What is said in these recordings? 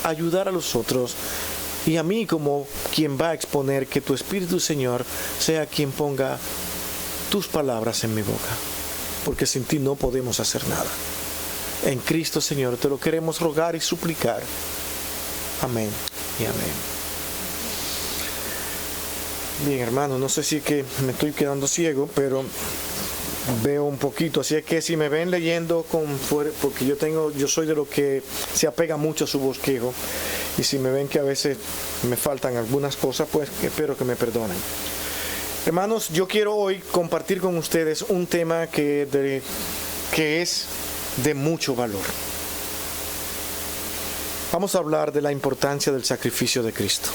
ayudar a los otros y a mí como quien va a exponer, que tu Espíritu, Señor, sea quien ponga tus palabras en mi boca, porque sin ti no podemos hacer nada. En Cristo, Señor, te lo queremos rogar y suplicar. Amén y amén. Bien, hermano, no sé si es que me estoy quedando ciego, pero veo un poquito, así es que si me ven leyendo porque yo soy de los que se apega mucho a su bosquejo, y si me ven que a veces me faltan algunas cosas, pues espero que me perdonen. Hermanos, yo quiero hoy compartir con ustedes un tema que es de mucho valor. Vamos a hablar de la importancia del sacrificio de Cristo.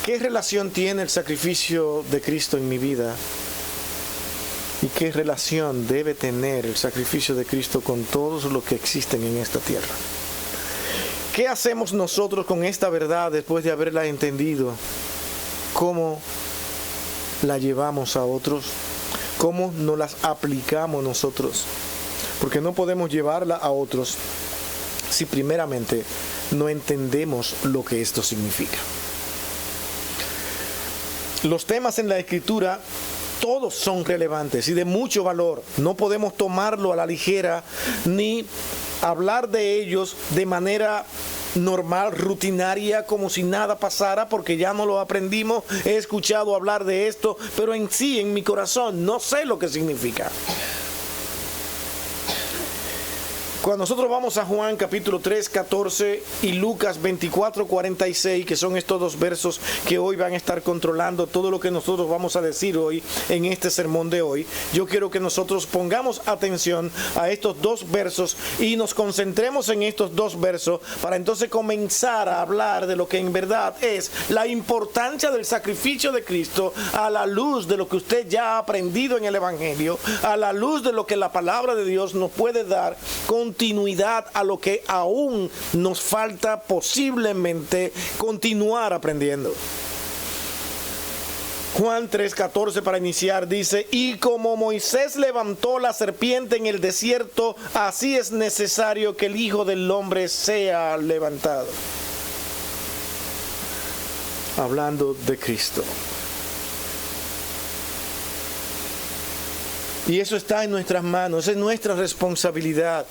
¿Qué relación tiene el sacrificio de Cristo en mi vida? ¿Y qué relación debe tener el sacrificio de Cristo con todos los que existen en esta tierra? ¿Qué hacemos nosotros con esta verdad después de haberla entendido? ¿Cómo la llevamos a otros? ¿Cómo nos las aplicamos nosotros? Porque no podemos llevarla a otros si primeramente no entendemos lo que esto significa. Los temas en la Escritura todos son relevantes y de mucho valor. No podemos tomarlo a la ligera ni hablar de ellos de manera normal, rutinaria, como si nada pasara, porque ya no lo aprendimos. He escuchado hablar de esto, pero en sí, en mi corazón, no sé lo que significa. Cuando nosotros vamos a Juan capítulo 3, 14 y Lucas 24, 46, que son estos dos versos que hoy van a estar controlando todo lo que nosotros vamos a decir hoy en este sermón de hoy, yo quiero que nosotros pongamos atención a estos dos versos y nos concentremos en estos dos versos para entonces comenzar a hablar de lo que en verdad es la importancia del sacrificio de Cristo a la luz de lo que usted ya ha aprendido en el Evangelio, a la luz de lo que la palabra de Dios nos puede dar continuidad a lo que aún nos falta posiblemente continuar aprendiendo. Juan 3:14 para iniciar dice: y como Moisés levantó la serpiente en el desierto, así es necesario que el Hijo del Hombre sea levantado. Hablando de Cristo. Y eso está en nuestras manos, es nuestra responsabilidad.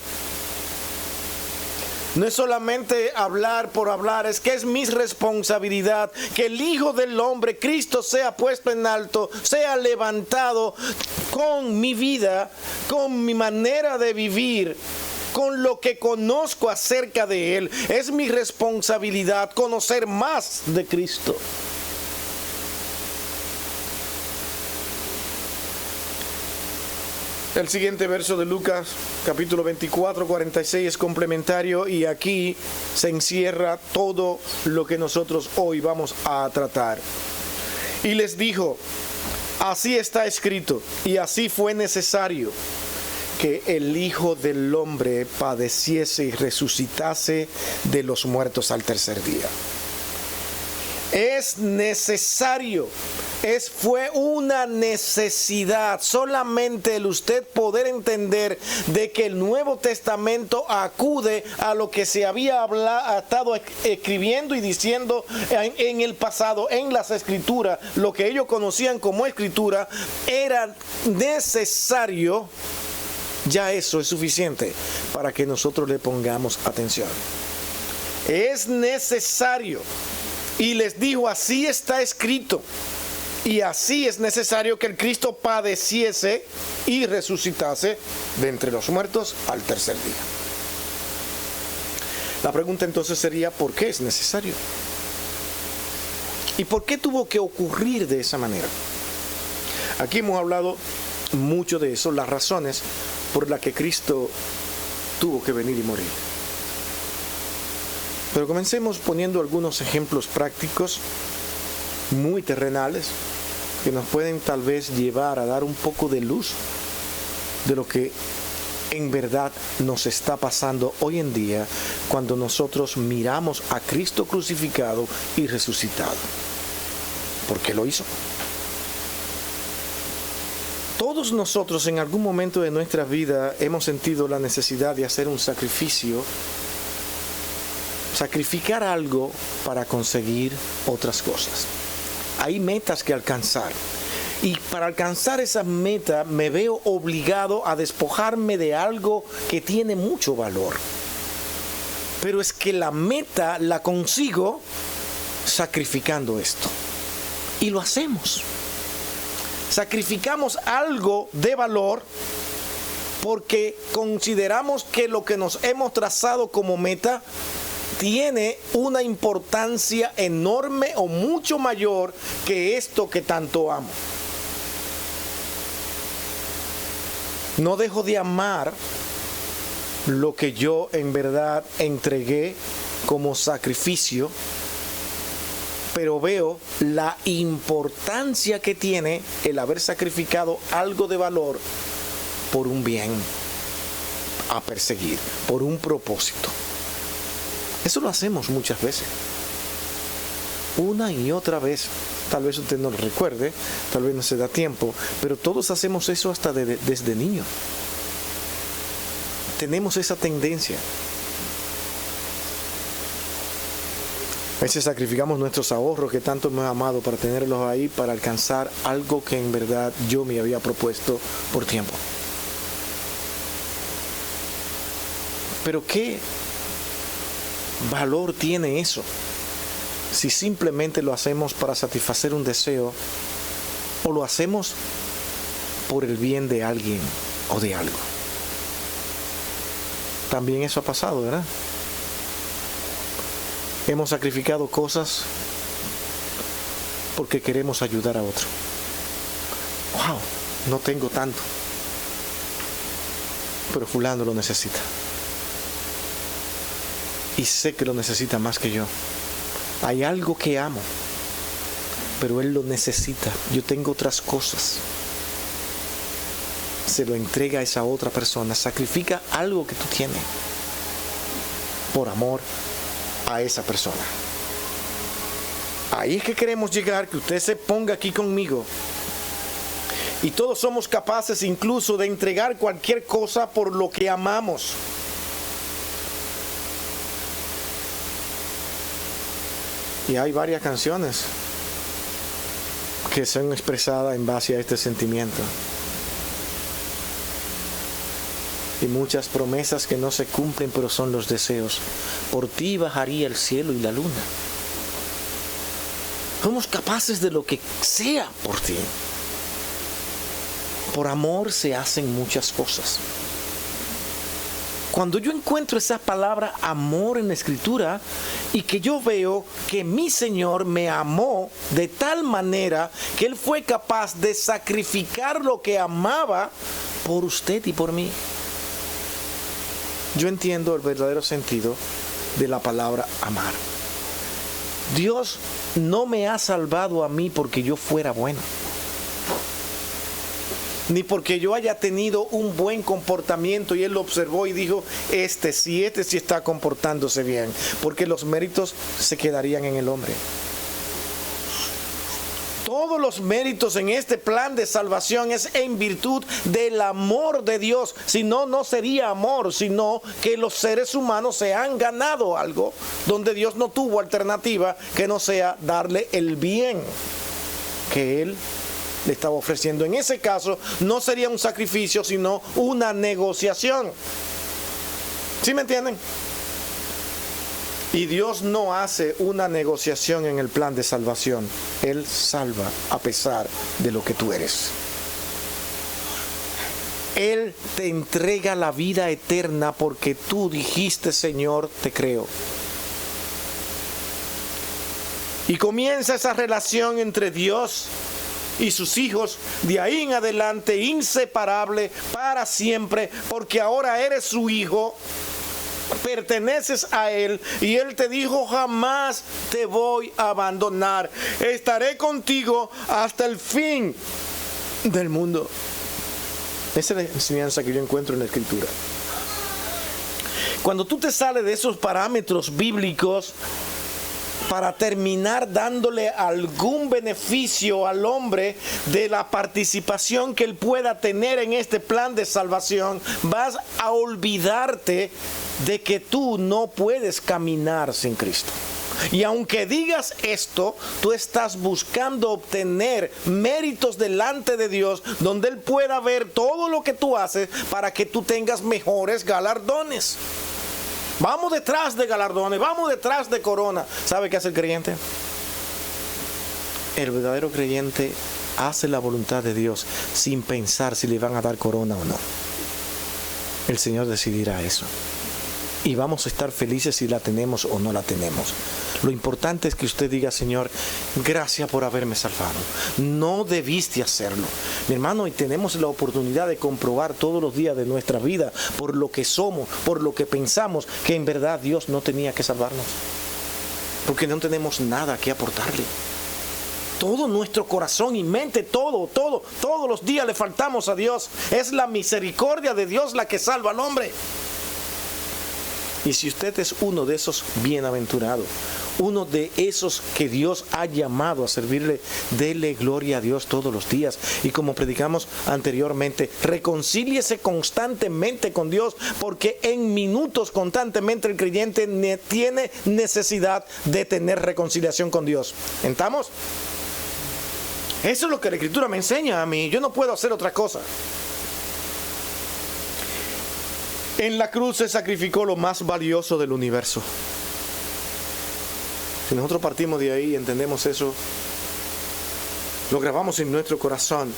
No es solamente hablar por hablar, es que es mi responsabilidad que el Hijo del Hombre, Cristo, sea puesto en alto, sea levantado con mi vida, con mi manera de vivir, con lo que conozco acerca de Él. Es mi responsabilidad conocer más de Cristo. El siguiente verso de Lucas, capítulo 24, 46 es complementario y aquí se encierra todo lo que nosotros hoy vamos a tratar. Y les dijo: así está escrito y así fue necesario que el Hijo del Hombre padeciese y resucitase de los muertos al tercer día. Es necesario. Fue una necesidad solamente el usted poder entender de que el Nuevo Testamento acude a lo que se había estado escribiendo y diciendo en el pasado, en las Escrituras, lo que ellos conocían como Escritura, era necesario. Ya eso es suficiente para que nosotros le pongamos atención. Es necesario. Y les dijo: así está escrito. Y así es necesario que el Cristo padeciese y resucitase de entre los muertos al tercer día. La pregunta entonces sería: ¿por qué es necesario? ¿Y por qué tuvo que ocurrir de esa manera? Aquí hemos hablado mucho de eso, las razones por las que Cristo tuvo que venir y morir. Pero comencemos poniendo algunos ejemplos prácticos, muy terrenales, que nos pueden tal vez llevar a dar un poco de luz de lo que en verdad nos está pasando hoy en día cuando nosotros miramos a Cristo crucificado y resucitado. ¿Por qué lo hizo? Todos nosotros en algún momento de nuestra vida hemos sentido la necesidad de hacer un sacrificio sacrificar algo para conseguir otras cosas. Hay metas que alcanzar. Y para alcanzar esa meta me veo obligado a despojarme de algo que tiene mucho valor. Pero es que la meta la consigo sacrificando esto. Y lo hacemos. Sacrificamos algo de valor porque consideramos que lo que nos hemos trazado como meta tiene una importancia enorme o mucho mayor que esto que tanto amo. No dejo de amar lo que yo en verdad entregué como sacrificio, pero veo la importancia que tiene el haber sacrificado algo de valor por un bien a perseguir, por un propósito. Eso lo hacemos muchas veces, una y otra vez. Tal vez usted no lo recuerde, tal vez no se da tiempo, pero todos hacemos eso hasta desde niños. Tenemos esa tendencia. A veces sacrificamos nuestros ahorros que tanto hemos amado para tenerlos ahí, para alcanzar algo que en verdad yo me había propuesto por tiempo. Pero ¿qué valor tiene eso si simplemente lo hacemos para satisfacer un deseo o lo hacemos por el bien de alguien o de algo? También eso ha pasado, ¿verdad? Hemos sacrificado cosas porque queremos ayudar a otro. Wow, no tengo tanto, pero fulano lo necesita. Y sé que lo necesita más que yo. Hay algo que amo, pero él lo necesita. Yo tengo otras cosas. Se lo entrega a esa otra persona. Sacrifica algo que tú tienes por amor a esa persona. Ahí es que queremos llegar, que usted se ponga aquí conmigo. Y todos somos capaces incluso de entregar cualquier cosa por lo que amamos. Y hay varias canciones que son expresadas en base a este sentimiento. Y muchas promesas que no se cumplen, pero son los deseos. Por ti bajaría el cielo y la luna. Somos capaces de lo que sea por ti. Por amor se hacen muchas cosas. Cuando yo encuentro esa palabra amor en la Escritura y que yo veo que mi Señor me amó de tal manera que Él fue capaz de sacrificar lo que amaba por usted y por mí, yo entiendo el verdadero sentido de la palabra amar. Dios no me ha salvado a mí porque yo fuera bueno, ni porque yo haya tenido un buen comportamiento y Él lo observó y dijo, este sí está comportándose bien, porque los méritos se quedarían en el hombre. Todos los méritos en este plan de salvación es en virtud del amor de Dios. Si no, no sería amor, sino que los seres humanos se han ganado algo donde Dios no tuvo alternativa que no sea darle el bien que Él le estaba ofreciendo. En ese caso no sería un sacrificio, sino una negociación. ¿Sí me entienden? Y Dios no hace una negociación en el plan de salvación. Él salva a pesar de lo que tú eres. Él te entrega la vida eterna porque tú dijiste, Señor, te creo. Y comienza esa relación entre Dios y sus hijos, de ahí en adelante, inseparable para siempre, porque ahora eres su hijo, perteneces a Él, y Él te dijo, jamás te voy a abandonar, estaré contigo hasta el fin del mundo. Esa es la enseñanza que yo encuentro en la Escritura. Cuando tú te sales de esos parámetros bíblicos, para terminar dándole algún beneficio al hombre de la participación que él pueda tener en este plan de salvación, vas a olvidarte de que tú no puedes caminar sin Cristo. Y aunque digas esto, tú estás buscando obtener méritos delante de Dios, donde Él pueda ver todo lo que tú haces para que tú tengas mejores galardones. Vamos detrás de galardones, vamos detrás de corona. ¿Sabe qué hace el creyente? El verdadero creyente hace la voluntad de Dios sin pensar si le van a dar corona o no. El Señor decidirá eso. Y vamos a estar felices si la tenemos o no la tenemos. Lo importante es que usted diga: Señor, gracias por haberme salvado. No debiste hacerlo. Mi hermano, y tenemos la oportunidad de comprobar todos los días de nuestra vida, por lo que somos, por lo que pensamos, que en verdad Dios no tenía que salvarnos. Porque no tenemos nada que aportarle. Todo nuestro corazón y mente, todos los días le faltamos a Dios. Es la misericordia de Dios la que salva al hombre. Y si usted es uno de esos bienaventurados, uno de esos que Dios ha llamado a servirle, dele gloria a Dios todos los días. Y como predicamos anteriormente, reconcíliese constantemente con Dios, porque en minutos constantemente el creyente tiene necesidad de tener reconciliación con Dios. ¿Entamos? Eso es lo que la Escritura me enseña a mí. Yo no puedo hacer otra cosa. En la cruz se sacrificó lo más valioso del universo. Si nosotros partimos de ahí y entendemos eso, lo grabamos en nuestro corazón.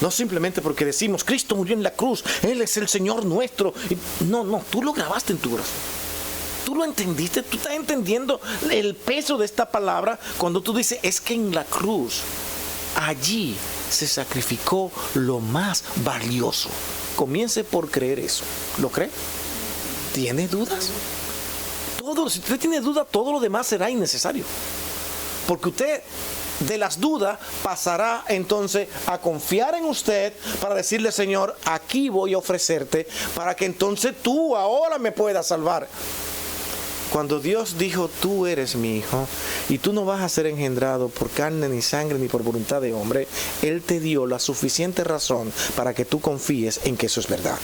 No simplemente porque decimos: Cristo murió en la cruz, Él es el Señor nuestro. No, tú lo grabaste en tu corazón. Tú lo entendiste, tú estás entendiendo el peso de esta palabra cuando tú dices: es que en la cruz, allí se sacrificó lo más valioso. Comience por creer eso. ¿Lo cree? ¿Tiene dudas? Si usted tiene dudas, todo lo demás será innecesario. Porque usted, de las dudas, pasará entonces a confiar en usted para decirle: Señor, aquí voy a ofrecerte para que entonces tú ahora me puedas salvar. Cuando Dios dijo: tú eres mi hijo y tú no vas a ser engendrado por carne ni sangre ni por voluntad de hombre, Él te dio la suficiente razón para que tú confíes en que eso es verdad.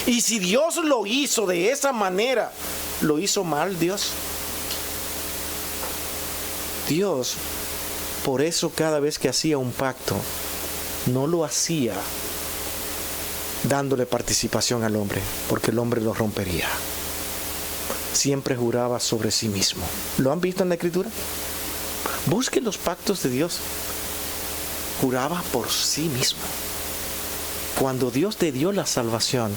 Y si Dios lo hizo de esa manera, ¿lo hizo mal Dios? Dios, por eso cada vez que hacía un pacto, no lo hacía dándole participación al hombre, porque el hombre lo rompería. Siempre juraba sobre sí mismo. ¿Lo han visto en la Escritura? Busquen los pactos de Dios. Juraba por sí mismo. Cuando Dios te dio la salvación,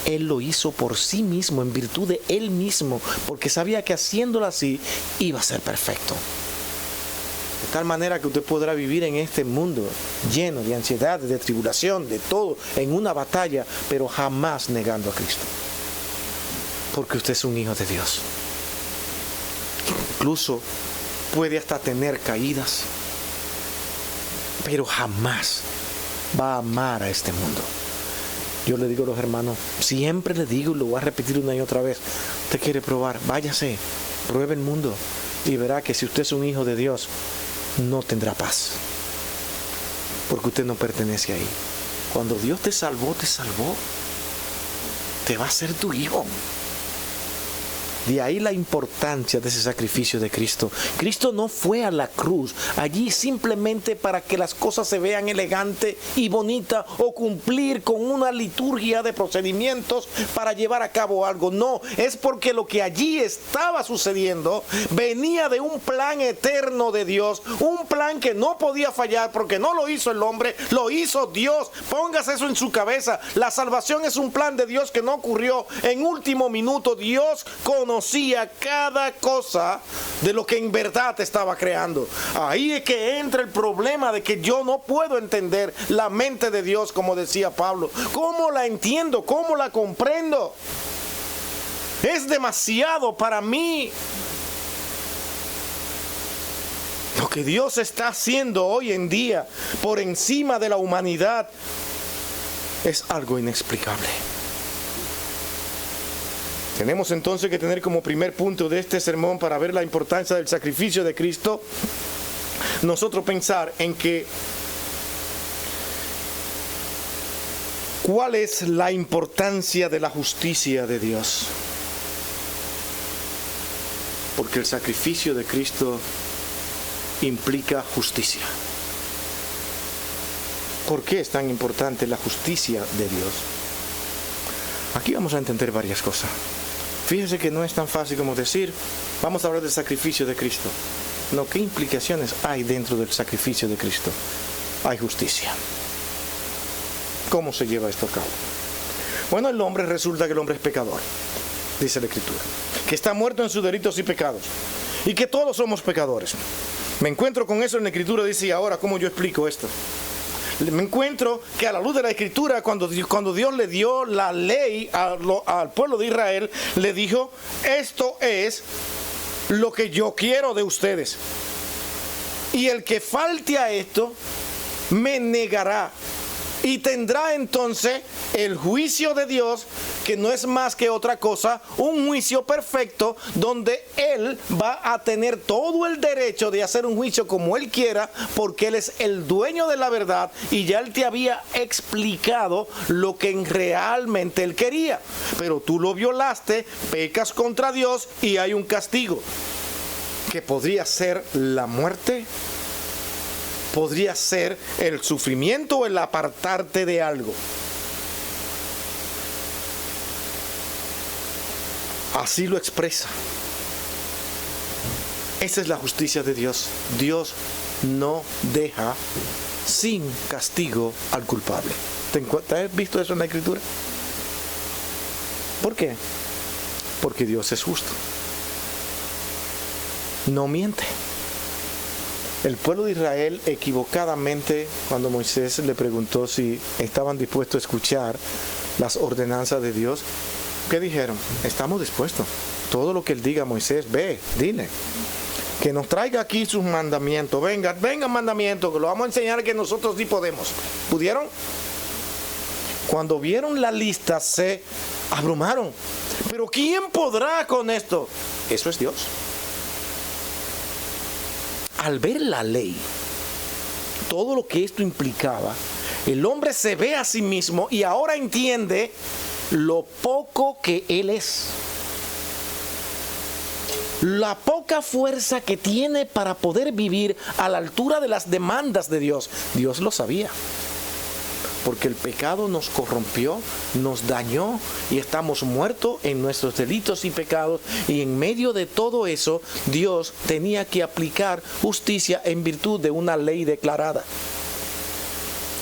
Él lo hizo por sí mismo, en virtud de Él mismo, porque sabía que haciéndolo así iba a ser perfecto. De tal manera que usted podrá vivir en este mundo lleno de ansiedad, de tribulación, de todo, en una batalla, pero jamás negando a Cristo. Porque usted es un hijo de Dios. Incluso puede hasta tener caídas, pero jamás va a amar a este mundo. Yo le digo a los hermanos, siempre le digo, lo voy a repetir una y otra vez: usted quiere probar, váyase, pruebe el mundo y verá que si usted es un hijo de Dios, no tendrá paz, porque usted no pertenece ahí. Cuando Dios te salvó, te va a ser tu hijo. De ahí la importancia de ese sacrificio de Cristo. Cristo no fue a la cruz allí simplemente para que las cosas se vean elegantes y bonitas o cumplir con una liturgia de procedimientos para llevar a cabo algo. No, es porque lo que allí estaba sucediendo venía de un plan eterno de Dios, un plan que no podía fallar porque no lo hizo el hombre, lo hizo Dios. Póngase eso en su cabeza. La salvación es un plan de Dios que no ocurrió en último minuto. Dios conocía cada cosa de lo que en verdad estaba creando. Ahí es que entra el problema de que yo no puedo entender la mente de Dios, como decía Pablo. ¿Cómo la entiendo? ¿Cómo la comprendo? Es demasiado para mí. Lo que Dios está haciendo hoy en día por encima de la humanidad es algo inexplicable. Tenemos entonces que tener como primer punto de este sermón, para ver la importancia del sacrificio de Cristo, nosotros pensar en que ¿cuál es la importancia de la justicia de Dios? Porque el sacrificio de Cristo implica justicia. ¿Por qué es tan importante la justicia de Dios? Aquí vamos a entender varias cosas. Fíjese que no es tan fácil como decir, vamos a hablar del sacrificio de Cristo. No, ¿qué implicaciones hay dentro del sacrificio de Cristo? Hay justicia. ¿Cómo se lleva esto a cabo? Bueno, resulta que el hombre es pecador, dice la Escritura, que está muerto en sus delitos y pecados, y que todos somos pecadores. Me encuentro con eso en la Escritura, dice, y ahora, ¿cómo yo explico esto? Me encuentro que a la luz de la Escritura, cuando Dios le dio la ley al pueblo de Israel, le dijo, esto es lo que yo quiero de ustedes. Y el que falte a esto, me negará. Y tendrá entonces el juicio de Dios, que no es más que otra cosa, un juicio perfecto, donde Él va a tener todo el derecho de hacer un juicio como Él quiera, porque Él es el dueño de la verdad, y ya Él te había explicado lo que realmente Él quería. Pero tú lo violaste, pecas contra Dios, y hay un castigo, que podría ser la muerte, podría ser el sufrimiento o el apartarte de algo. Así lo expresa. Esa es la justicia de Dios. Dios no deja sin castigo al culpable. ¿Te has visto eso en la Escritura? ¿Por qué? Porque Dios es justo. No miente. El pueblo de Israel equivocadamente, cuando Moisés le preguntó si estaban dispuestos a escuchar las ordenanzas de Dios, ¿qué dijeron? Estamos dispuestos. Todo lo que él diga, Moisés, ve, dile. Que nos traiga aquí sus mandamientos. Venga mandamientos, que lo vamos a enseñar que nosotros sí podemos. ¿Pudieron? Cuando vieron la lista se abrumaron. ¿Pero quién podrá con esto? Eso es Dios. Al ver la ley, todo lo que esto implicaba, el hombre se ve a sí mismo y ahora entiende lo poco que él es. La poca fuerza que tiene para poder vivir a la altura de las demandas de Dios. Dios lo sabía. Porque el pecado nos corrompió, nos dañó y estamos muertos en nuestros delitos y pecados. Y en medio de todo eso, Dios tenía que aplicar justicia en virtud de una ley declarada.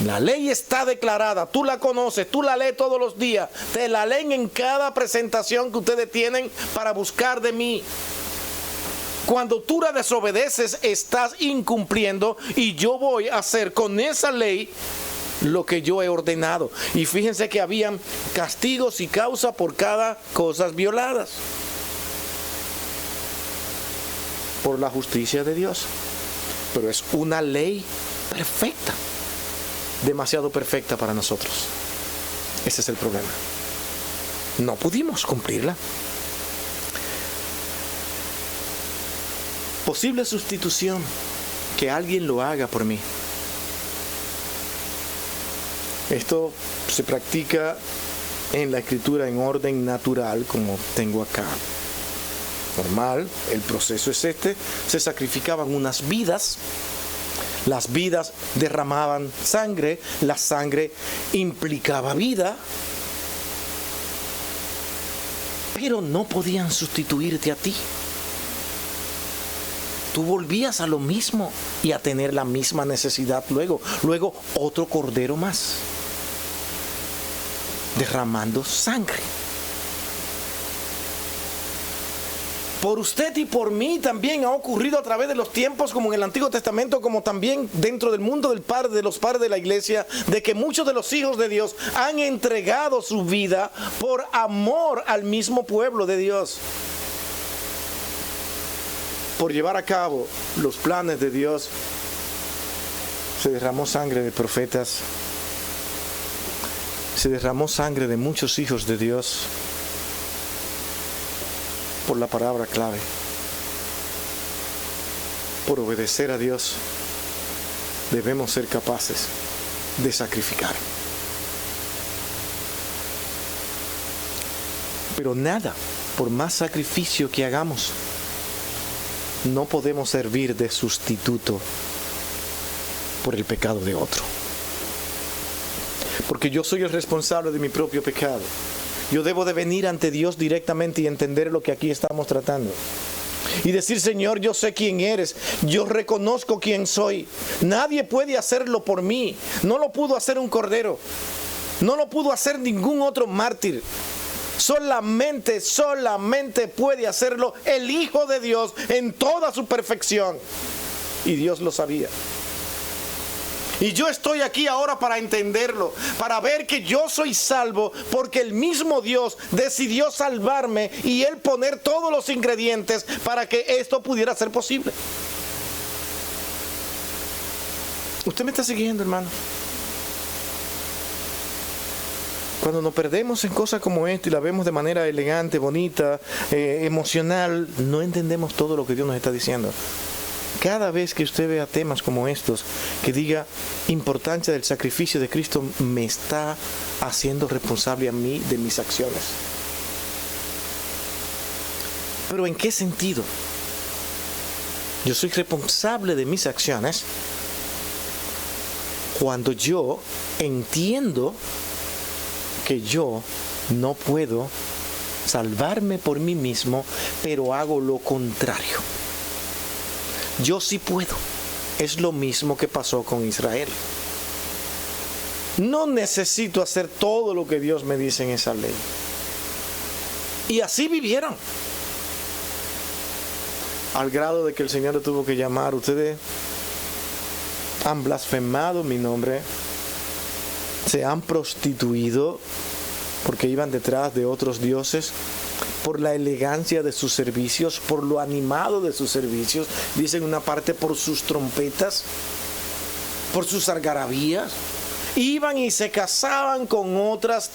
La ley está declarada, tú la conoces, tú la lees todos los días. Te la leen en cada presentación que ustedes tienen para buscar de mí. Cuando tú la desobedeces, estás incumpliendo y yo voy a hacer con esa ley lo que yo he ordenado. Y fíjense que habían castigos y causa por cada cosas violadas. Por la justicia de Dios. Pero es una ley perfecta. Demasiado perfecta para nosotros. Ese es el problema. No pudimos cumplirla. Posible sustitución, que alguien lo haga por mí. Esto se practica en la Escritura en orden natural, como tengo acá. Normal, el proceso es este. Se sacrificaban unas vidas. Las vidas derramaban sangre. La sangre implicaba vida. Pero no podían sustituirte a ti. Tú volvías a lo mismo y a tener la misma necesidad luego. Luego otro cordero más. Derramando sangre. Por usted y por mí también ha ocurrido a través de los tiempos, como en el Antiguo Testamento, como también dentro del mundo de los padres de la iglesia, de que muchos de los hijos de Dios han entregado su vida por amor al mismo pueblo de Dios. Por llevar a cabo los planes de Dios, se derramó sangre de profetas. Se derramó sangre de muchos hijos de Dios. por la palabra clave. Por obedecer a Dios, debemos ser capaces de sacrificar. Pero nada, por más sacrificio que hagamos, no podemos servir de sustituto por el pecado de otro. Porque yo soy el responsable de mi propio pecado. Yo debo de venir ante Dios directamente y entender lo que aquí estamos tratando. Y decir, Señor, yo sé quién eres, yo reconozco quién soy. Nadie puede hacerlo por mí. No lo pudo hacer un cordero. No lo pudo hacer ningún otro mártir. Solamente puede hacerlo el Hijo de Dios en toda su perfección. Y Dios lo sabía. Y yo estoy aquí ahora para entenderlo, para ver que yo soy salvo porque el mismo Dios decidió salvarme y Él poner todos los ingredientes para que esto pudiera ser posible. ¿Usted me está siguiendo, hermano? Cuando nos perdemos en cosas como esta y la vemos de manera elegante, bonita, emocional, no entendemos todo lo que Dios nos está diciendo. Cada vez que usted vea temas como estos, que diga importancia del sacrificio de Cristo, me está haciendo responsable a mí de mis acciones. ¿Pero en qué sentido? Yo soy responsable de mis acciones cuando yo entiendo que yo no puedo salvarme por mí mismo, pero hago lo contrario. Yo sí puedo. Es lo mismo que pasó con Israel. No necesito hacer todo lo que Dios me dice en esa ley. Y así vivieron. Al grado de que el Señor le tuvo que llamar, ustedes han blasfemado mi nombre, se han prostituido porque iban detrás de otros dioses, por la elegancia de sus servicios, por lo animado de sus servicios, dicen una parte por sus trompetas, por sus algarabías, iban y se casaban con otras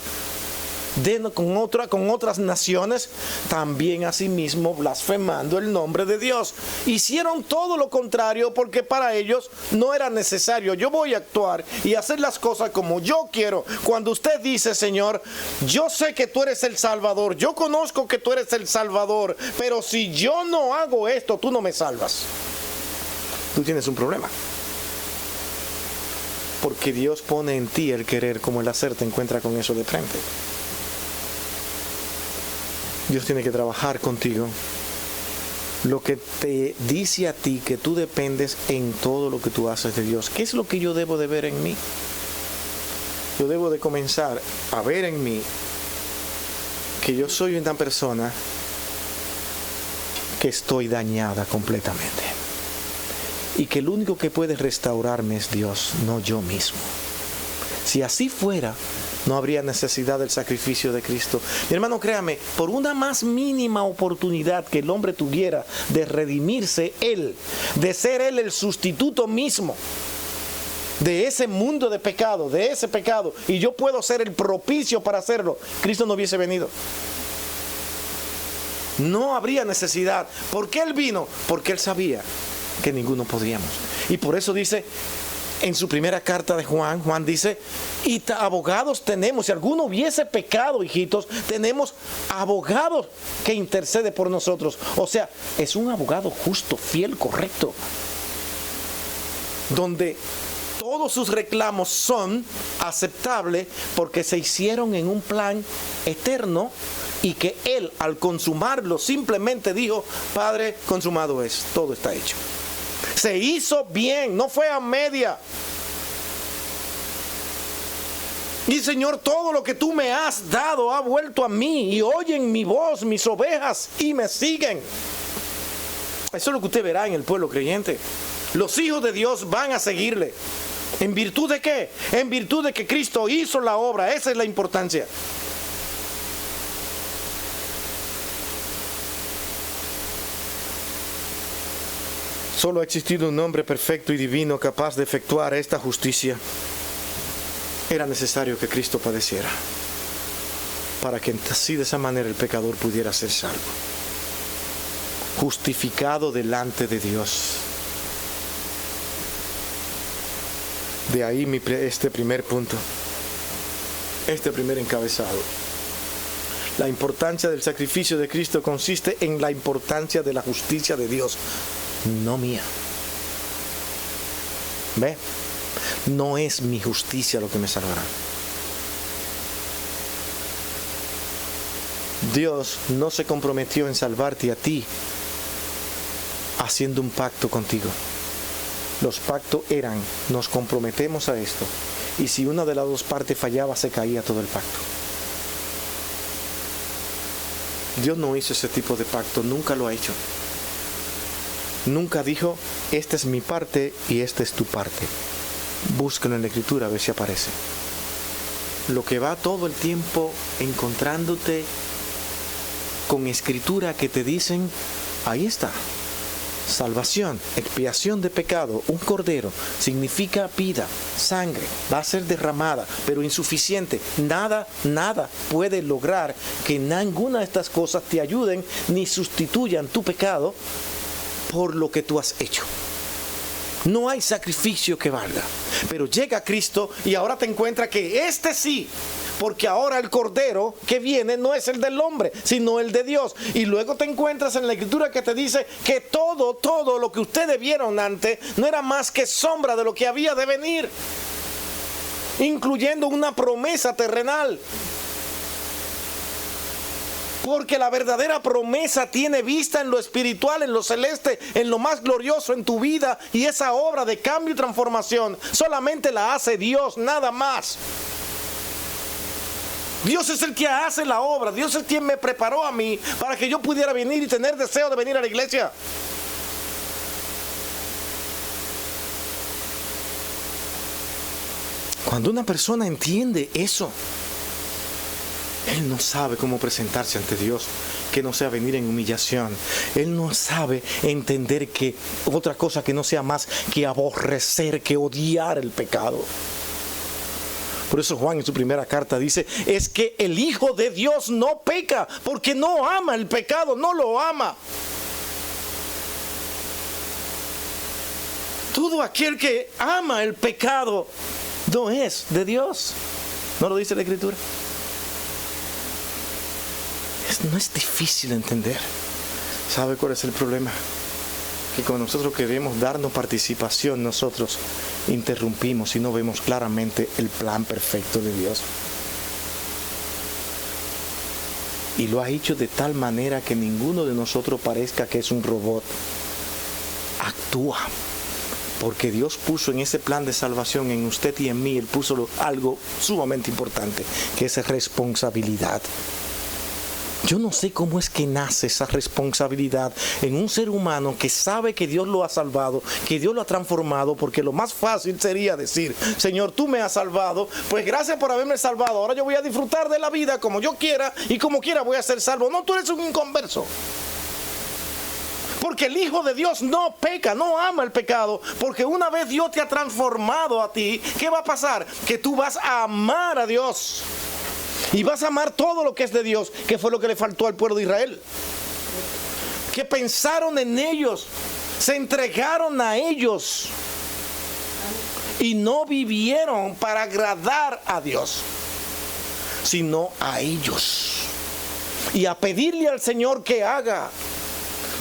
naciones, también asimismo blasfemando el nombre de Dios. Hicieron todo lo contrario porque para ellos no era necesario. Yo voy a actuar y hacer las cosas como yo quiero. Cuando usted dice, Señor, yo sé que tú eres el Salvador, yo conozco que tú eres el Salvador, pero si yo no hago esto, tú no me salvas. Tú tienes un problema. Porque Dios pone en ti el querer como el hacer, te encuentra con eso de frente. Dios tiene que trabajar contigo. Lo que te dice a ti que tú dependes en todo lo que tú haces de Dios. ¿Qué es lo que yo debo de ver en mí? Yo debo de comenzar a ver en mí que yo soy una persona que estoy dañada completamente. Y que el único que puede restaurarme es Dios, no yo mismo. Si así fuera, no habría necesidad del sacrificio de Cristo. Mi hermano, créame, por una más mínima oportunidad que el hombre tuviera de redimirse él, de ser él el sustituto mismo de ese mundo de pecado, de ese pecado, y yo puedo ser el propicio para hacerlo, Cristo no hubiese venido. No habría necesidad. ¿Por qué Él vino? Porque Él sabía que ninguno podríamos. Y por eso dice en su primera carta de Juan dice, y abogados tenemos, si alguno hubiese pecado, hijitos, tenemos abogados que intercede por nosotros. O sea, es un abogado justo, fiel, correcto, donde todos sus reclamos son aceptables porque se hicieron en un plan eterno y que Él, al consumarlo, simplemente dijo, Padre, consumado es, todo está hecho. Se hizo bien, no fue a media. Y Señor, todo lo que tú me has dado ha vuelto a mí y oyen mi voz, mis ovejas, y me siguen. Eso es lo que usted verá en el pueblo creyente. Los hijos de Dios van a seguirle. ¿En virtud de qué? En virtud de que Cristo hizo la obra. Esa es la importancia. Solo ha existido un hombre perfecto y divino capaz de efectuar esta justicia. Era necesario que Cristo padeciera para que así de esa manera el pecador pudiera ser salvo. justificado delante de Dios. De ahí este primer punto, este primer encabezado. La importancia del sacrificio de Cristo consiste en la importancia de la justicia de Dios, no mía. ¿Ve? No es mi justicia lo que me salvará. Dios no se comprometió en salvarte a ti haciendo un pacto contigo. Los pactos eran, nos comprometemos a esto, y si una de las dos partes fallaba, se caía todo el pacto. Dios no hizo ese tipo de pacto, nunca lo ha hecho. Nunca dijo, esta es mi parte y esta es tu parte. Búscalo en la Escritura a ver si aparece. Lo que va todo el tiempo encontrándote con escritura que te dicen, ahí está. Salvación, expiación de pecado, un cordero, significa vida, sangre, va a ser derramada, pero insuficiente. Nada puede lograr que ninguna de estas cosas te ayuden ni sustituyan tu pecado por lo que tú has hecho. No hay sacrificio que valga. Pero llega Cristo y ahora te encuentras que este sí, porque ahora el cordero que viene no es el del hombre, sino el de Dios. Y luego te encuentras en la Escritura que te dice que todo lo que ustedes vieron antes no era más que sombra de lo que había de venir, incluyendo una promesa terrenal. Porque la verdadera promesa tiene vista en lo espiritual, en lo celeste, en lo más glorioso en tu vida. Y esa obra de cambio y transformación solamente la hace Dios, nada más. Dios es el que hace la obra. Dios es quien me preparó a mí para que yo pudiera venir y tener deseo de venir a la iglesia. Cuando una persona entiende eso, él no sabe cómo presentarse ante Dios, que no sea venir en humillación. Él no sabe entender que otra cosa que no sea más que aborrecer, que odiar el pecado. Por eso Juan en su primera carta dice, es que el Hijo de Dios no peca, porque no ama el pecado, no lo ama. Todo aquel que ama el pecado no es de Dios. ¿No lo dice la Escritura? No es difícil entender. ¿Sabe cuál es el problema? Que cuando nosotros queremos darnos participación, nosotros interrumpimos y no vemos claramente el plan perfecto de Dios. Y lo ha hecho de tal manera que ninguno de nosotros parezca que es un robot. Actúa. Porque Dios puso en ese plan de salvación, en usted y en mí, Él puso algo sumamente importante, que es responsabilidad. Yo no sé cómo es que nace esa responsabilidad en un ser humano que sabe que Dios lo ha salvado, que Dios lo ha transformado, porque lo más fácil sería decir, Señor, tú me has salvado, pues gracias por haberme salvado, ahora yo voy a disfrutar de la vida como yo quiera y como quiera voy a ser salvo. No, tú eres un inconverso. Porque el Hijo de Dios no peca, no ama el pecado, porque una vez Dios te ha transformado a ti, ¿qué va a pasar? Que tú vas a amar a Dios. Y vas a amar todo lo que es de Dios, que fue lo que le faltó al pueblo de Israel. Que pensaron en ellos, se entregaron a ellos y no vivieron para agradar a Dios, sino a ellos. Y a pedirle al Señor que haga.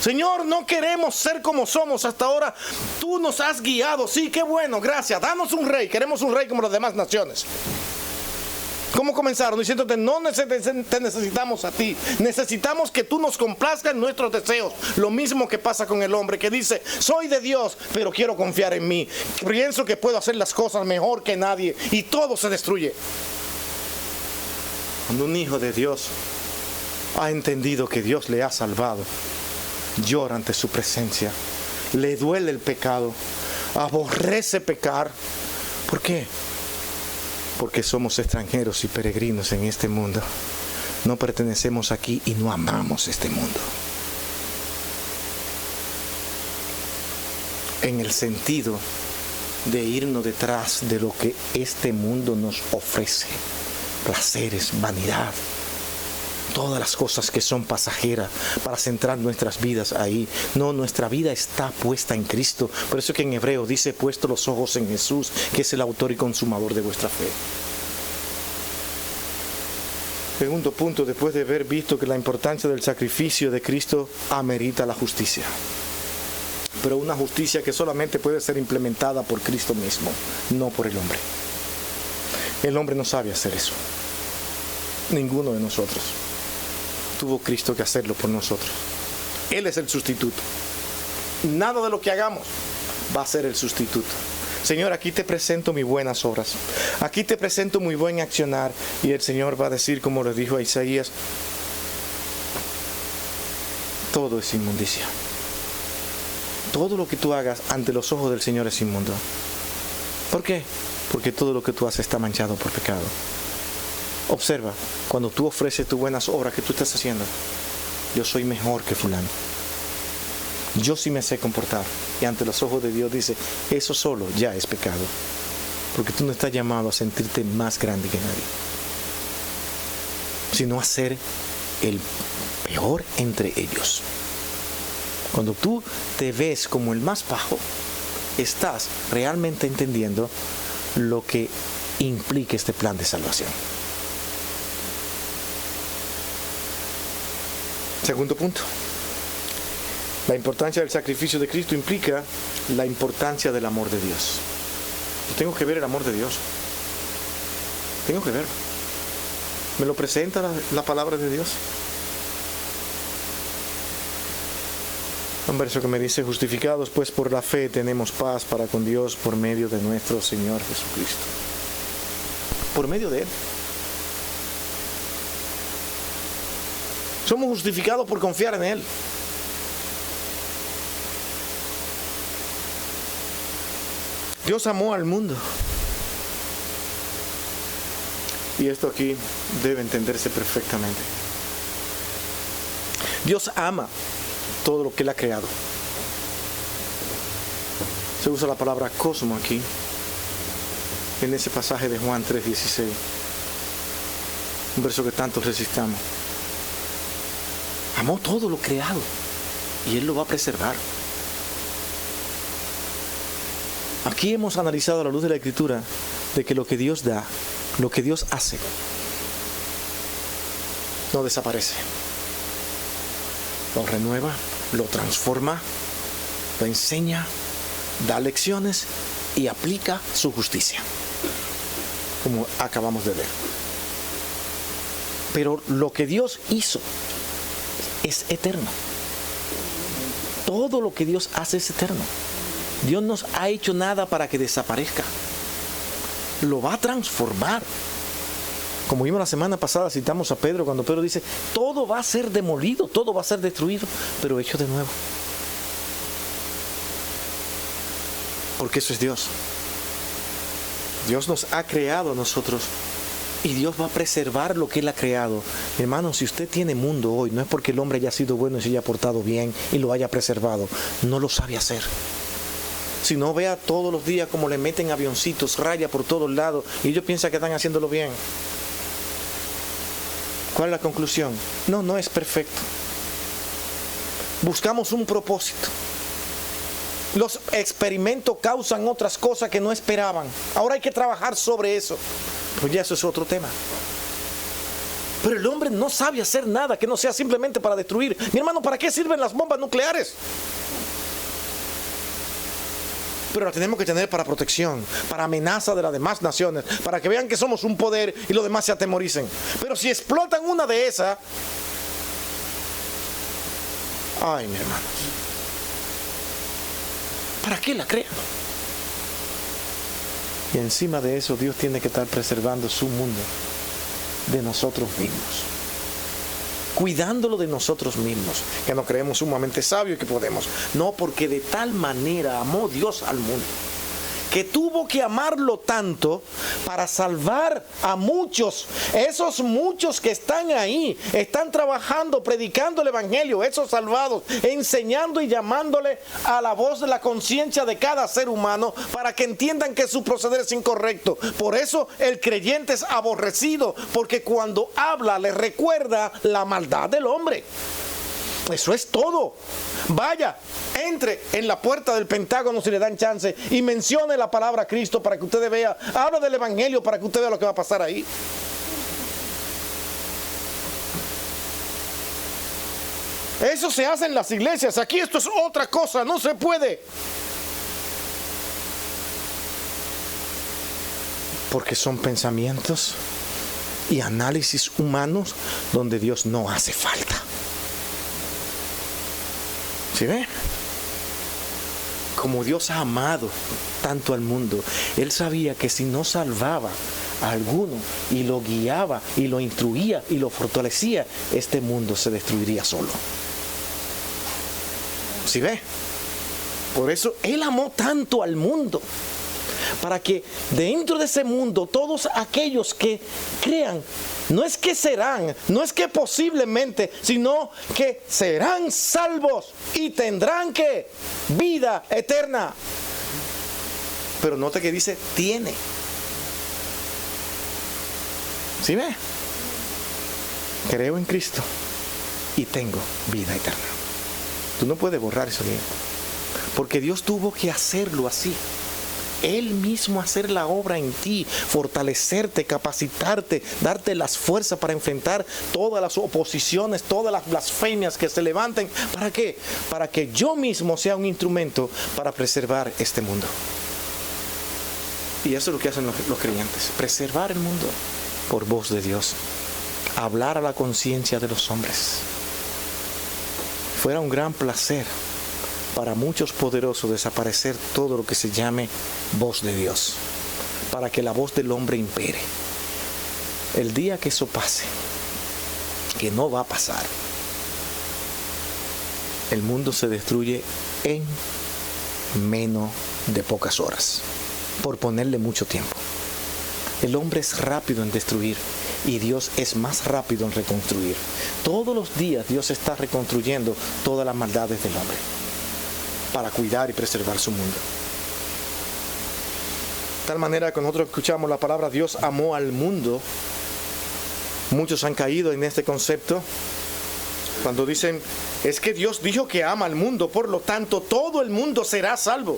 Señor, no queremos ser como somos hasta ahora. Tú nos has guiado. Sí, qué bueno, gracias. Danos un rey. Queremos un rey como las demás naciones. ¿Cómo comenzaron? Diciéndote, no te necesitamos a ti. Necesitamos que tú nos complazcas en nuestros deseos. Lo mismo que pasa con el hombre que dice, soy de Dios, pero quiero confiar en mí. Pienso que puedo hacer las cosas mejor que nadie. Y todo se destruye. Cuando un hijo de Dios ha entendido que Dios le ha salvado, llora ante su presencia. Le duele el pecado. Aborrece pecar. ¿Por qué? Porque somos extranjeros y peregrinos en este mundo. No pertenecemos aquí y no amamos este mundo. En el sentido de irnos detrás de lo que este mundo nos ofrece. Placeres, vanidad. todas las cosas que son pasajeras, para centrar nuestras vidas ahí. No, nuestra vida está puesta en Cristo. Por eso que en Hebreo dice, puesto los ojos en Jesús, que es el autor y consumador de vuestra fe. Segundo punto, después de haber visto que la importancia del sacrificio de Cristo amerita la justicia. Pero una justicia que solamente puede ser implementada por Cristo mismo, no por el hombre. El hombre no sabe hacer eso. Ninguno de nosotros. Tuvo Cristo que hacerlo por nosotros. Él es el sustituto. Nada de lo que hagamos va a ser el sustituto. Señor, aquí te presento mis buenas obras. Aquí te presento muy buen accionar. Y el Señor va a decir, como le dijo a Isaías, todo es inmundicia. Todo lo que tú hagas ante los ojos del Señor es inmundo. ¿Por qué? Porque todo lo que tú haces está manchado por pecado. Observa, cuando tú ofreces tus buenas obras que tú estás haciendo, yo soy mejor que fulano. Yo sí me sé comportar. Y ante los ojos de Dios dice, eso solo ya es pecado. Porque tú no estás llamado a sentirte más grande que nadie, sino a ser el peor entre ellos. Cuando tú te ves como el más bajo, estás realmente entendiendo lo que implica este plan de salvación. Segundo punto. La importancia del sacrificio de Cristo implica la importancia del amor de Dios. Yo tengo que ver el amor de Dios. Tengo que verlo. ¿Me lo presenta la palabra de Dios? Un verso que me dice, justificados pues por la fe tenemos paz para con Dios por medio de nuestro Señor Jesucristo. Por medio de Él. Somos justificados por confiar en Él. Dios amó al mundo. Y esto aquí debe entenderse perfectamente. Dios ama todo lo que Él ha creado. Se usa la palabra cosmo aquí, en ese pasaje de Juan 3:16. Un verso que tanto resistamos. Amó todo lo creado y Él lo va a preservar. Aquí hemos analizado a la luz de la Escritura de que lo que Dios da, lo que Dios hace, no desaparece. Lo renueva, lo transforma, lo enseña, da lecciones y aplica su justicia, como acabamos de ver. Pero lo que Dios hizo es eterno. Todo lo que Dios hace es eterno. Dios no ha hecho nada para que desaparezca. Lo va a transformar. Como vimos la semana pasada, citamos a Pedro cuando Pedro dice, todo va a ser demolido, todo va a ser destruido, pero hecho de nuevo. Porque eso es Dios. Dios nos ha creado a nosotros y Dios va a preservar lo que Él ha creado. Hermano, si usted tiene mundo hoy, no es porque el hombre haya sido bueno y se haya portado bien y lo haya preservado. No lo sabe hacer. Si no, vea todos los días como le meten avioncitos, raya por todos lados y ellos piensan que están haciéndolo bien. ¿Cuál es la conclusión? No es perfecto. Buscamos un propósito. Los experimentos causan otras cosas que no esperaban. Ahora hay que trabajar sobre eso. Pues ya eso es otro tema. Pero el hombre no sabe hacer nada que no sea simplemente para destruir. Mi hermano, ¿para qué sirven las bombas nucleares? Pero la tenemos que tener para protección, para amenaza de las demás naciones, para que vean que somos un poder y los demás se atemoricen. Pero si explotan una de esas, ay, mi hermano, ¿para qué la crean? Y encima de eso, Dios tiene que estar preservando su mundo de nosotros mismos, cuidándolo de nosotros mismos, que nos creemos sumamente sabios y que podemos. No, porque de tal manera amó Dios al mundo, que tuvo que amarlo tanto para salvar a muchos. Esos muchos que están ahí, están trabajando, predicando el evangelio, esos salvados, enseñando y llamándole a la voz de la conciencia de cada ser humano para que entiendan que su proceder es incorrecto. Por eso el creyente es aborrecido, porque cuando habla le recuerda la maldad del hombre. Eso es todo. Vaya, entre en la puerta del Pentágono si le dan chance y mencione la palabra Cristo para que ustedes vean. Habla del evangelio para que usted vea lo que va a pasar ahí. Eso se hace en las iglesias. Aquí esto es otra cosa, no se puede. Porque son pensamientos y análisis humanos donde Dios no hace falta. ¿Sí ve? Como Dios ha amado tanto al mundo, Él sabía que si no salvaba a alguno y lo guiaba y lo instruía y lo fortalecía, este mundo se destruiría solo. ¿Sí ve? Por eso Él amó tanto al mundo, para que dentro de ese mundo todos aquellos que crean, no es que serán, no es que posiblemente, sino que serán salvos y tendrán que vida eterna. Pero note que dice tiene. ¿Sí ve? Creo en Cristo y tengo vida eterna. Tú no puedes borrar eso bien, porque Dios tuvo que hacerlo así. Él mismo hacer la obra en ti, fortalecerte, capacitarte, darte las fuerzas para enfrentar todas las oposiciones, todas las blasfemias que se levanten. ¿Para qué? Para que yo mismo sea un instrumento para preservar este mundo. Y eso es lo que hacen los creyentes, preservar el mundo por voz de Dios, hablar a la conciencia de los hombres. Fuera un gran placer para muchos poderosos desaparecer todo lo que se llame voz de Dios, para que la voz del hombre impere. El día que eso pase, que no va a pasar, el mundo se destruye en menos de pocas horas, por ponerle mucho tiempo. El hombre es rápido en destruir y Dios es más rápido en reconstruir. Todos los días Dios está reconstruyendo todas las maldades del hombre para cuidar y preservar su mundo. De tal manera que nosotros escuchamos la palabra Dios amó al mundo. Muchos han caído en este concepto cuando dicen, es que Dios dijo que ama al mundo, por lo tanto todo el mundo será salvo.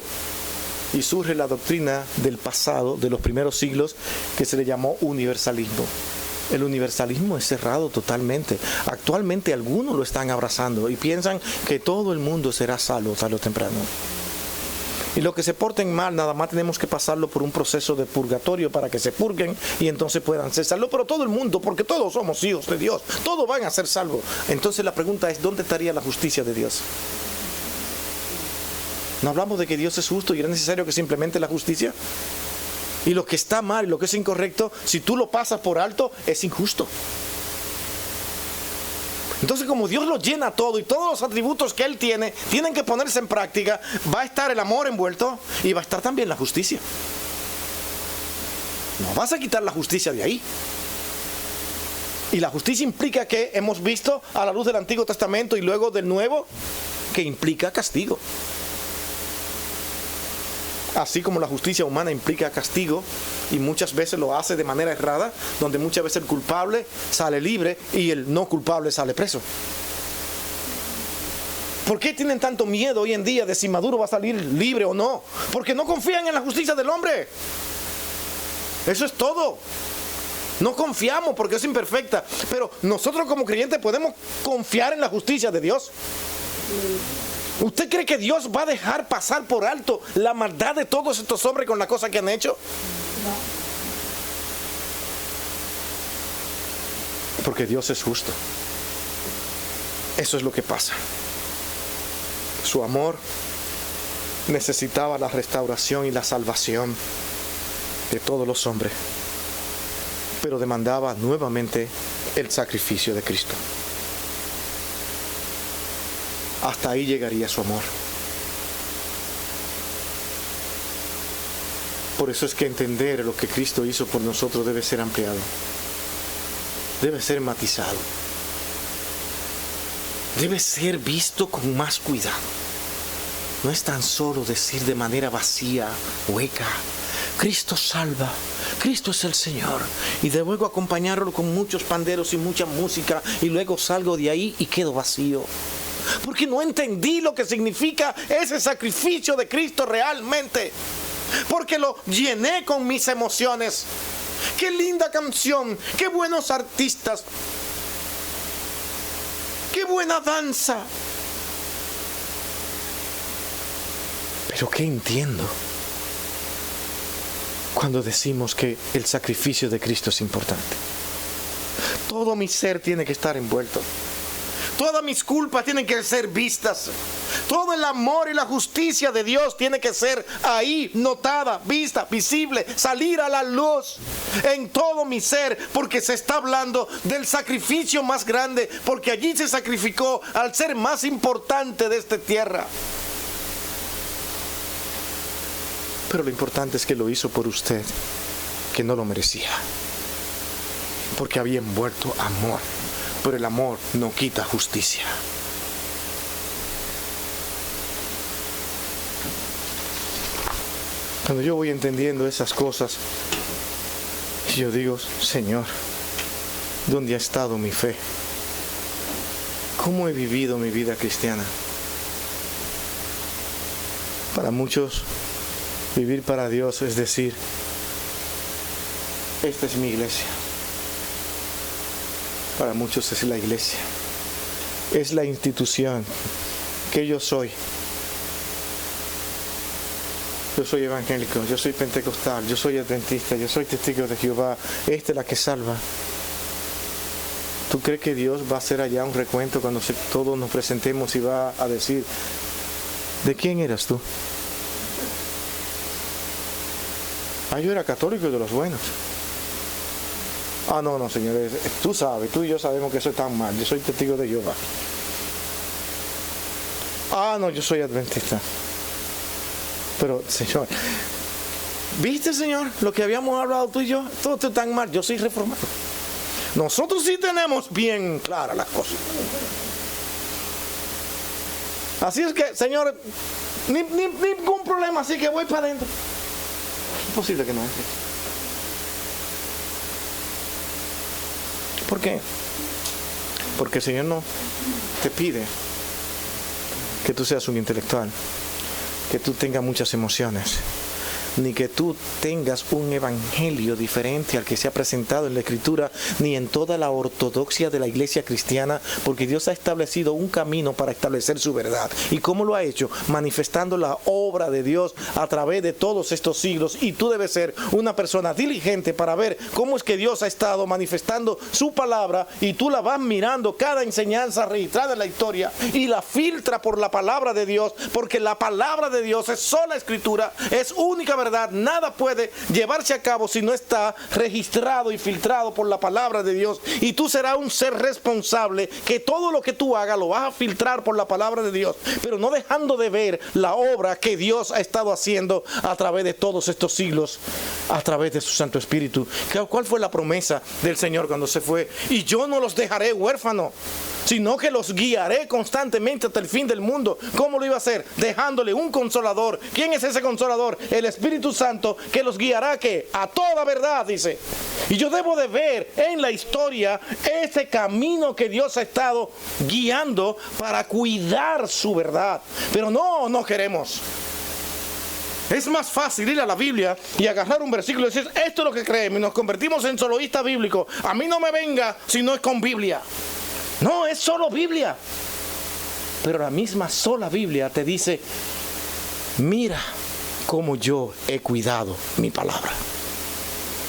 Y surge la doctrina del pasado, de los primeros siglos, que se le llamó universalismo. El universalismo es cerrado totalmente. Actualmente algunos lo están abrazando y piensan que todo el mundo será salvo tarde o temprano. Y los que se porten mal, nada más tenemos que pasarlo por un proceso de purgatorio para que se purguen y entonces puedan ser salvos. Pero todo el mundo, porque todos somos hijos de Dios, todos van a ser salvos. Entonces la pregunta es, ¿dónde estaría la justicia de Dios? ¿No hablamos de que Dios es justo y es necesario que se implemente la justicia? Y lo que está mal y lo que es incorrecto, si tú lo pasas por alto, es injusto. Entonces, como Dios lo llena todo y todos los atributos que Él tiene, tienen que ponerse en práctica, va a estar el amor envuelto y va a estar también la justicia. No vas a quitar la justicia de ahí. Y la justicia implica que hemos visto a la luz del Antiguo Testamento y luego del Nuevo, que implica castigo. Así como la justicia humana implica castigo y muchas veces lo hace de manera errada, donde muchas veces el culpable sale libre y el no culpable sale preso. ¿Por qué tienen tanto miedo hoy en día de si Maduro va a salir libre o no? Porque no confían en la justicia del hombre. Eso es todo. No confiamos porque es imperfecta, pero nosotros como creyentes podemos confiar en la justicia de Dios. ¿Usted cree que Dios va a dejar pasar por alto la maldad de todos estos hombres con las cosas que han hecho? No. Porque Dios es justo. Eso es lo que pasa. Su amor necesitaba la restauración y la salvación de todos los hombres, pero demandaba nuevamente el sacrificio de Cristo. Hasta ahí llegaría su amor. Por eso es que entender lo que Cristo hizo por nosotros debe ser ampliado, debe ser matizado, debe ser visto con más cuidado. No es tan solo decir de manera vacía, hueca, Cristo salva, Cristo es el Señor, y de luego acompañarlo con muchos panderos y mucha música, y luego salgo de ahí y quedo vacío. Porque no entendí lo que significa ese sacrificio de Cristo realmente. Porque lo llené con mis emociones. Qué linda canción, qué buenos artistas, qué buena danza. Pero ¿qué entiendo cuando decimos que el sacrificio de Cristo es importante? Todo mi ser tiene que estar envuelto. Todas mis culpas tienen que ser vistas. Todo el amor y la justicia de Dios tiene que ser ahí, notada, vista, visible, salir a la luz en todo mi ser, porque se está hablando del sacrificio más grande, porque allí se sacrificó al ser más importante de esta tierra. Pero lo importante es que lo hizo por usted, que no lo merecía, porque había envuelto amor. Pero el amor no quita justicia. Cuando yo voy entendiendo esas cosas, yo digo, Señor, ¿dónde ha estado mi fe? ¿Cómo he vivido mi vida cristiana? Para muchos, vivir para Dios es decir, esta es mi iglesia. Para muchos es la iglesia, es la institución que yo soy. Yo soy evangélico, yo soy pentecostal, yo soy adventista, yo soy testigo de Jehová. Esta es la que salva. ¿Tú crees que Dios va a hacer allá un recuento cuando todos nos presentemos y va a decir, ¿de quién eras tú? Yo era católico de los buenos. No, señores, tú sabes, tú y yo sabemos que eso está mal. Yo soy testigo de Jehová. No, yo soy adventista. Pero, Señor, ¿viste, Señor, lo que habíamos hablado tú y yo? Todo está tan mal, yo soy reformado. Nosotros sí tenemos bien claras las cosas. Así es que, Señor, ningún problema, así que voy para adentro. Es imposible que no entre. ¿Por qué? Porque el Señor no te pide que tú seas un intelectual, que tú tengas muchas emociones, ni que tú tengas un evangelio diferente al que se ha presentado en la Escritura, ni en toda la ortodoxia de la iglesia cristiana, porque Dios ha establecido un camino para establecer su verdad. ¿Y cómo lo ha hecho? Manifestando la obra de Dios a través de todos estos siglos, y tú debes ser una persona diligente para ver cómo es que Dios ha estado manifestando su palabra, y tú la vas mirando, cada enseñanza registrada en la historia, y la filtra por la palabra de Dios, porque la palabra de Dios es sola Escritura, es única verdad. Nada puede llevarse a cabo si no está registrado y filtrado por la palabra de Dios. Y tú serás un ser responsable, que todo lo que tú hagas lo vas a filtrar por la palabra de Dios, pero no dejando de ver la obra que Dios ha estado haciendo a través de todos estos siglos, a través de su Santo Espíritu. ¿Cuál fue la promesa del Señor cuando se fue? Y yo no los dejaré huérfanos, sino que los guiaré constantemente hasta el fin del mundo. ¿Cómo lo iba a hacer? Dejándole un consolador. ¿Quién es ese consolador? El Espíritu Santo, que los guiará ¿qué? A toda verdad, dice. Y yo debo de ver en la historia ese camino que Dios ha estado guiando para cuidar su verdad. Pero no queremos. Es más fácil ir a la Biblia y agarrar un versículo y decir, esto es lo que creemos, y nos convertimos en soloístas bíblicos. A mí no me venga si no es con Biblia. No, es solo Biblia. Pero la misma sola Biblia te dice, mira cómo yo he cuidado mi palabra.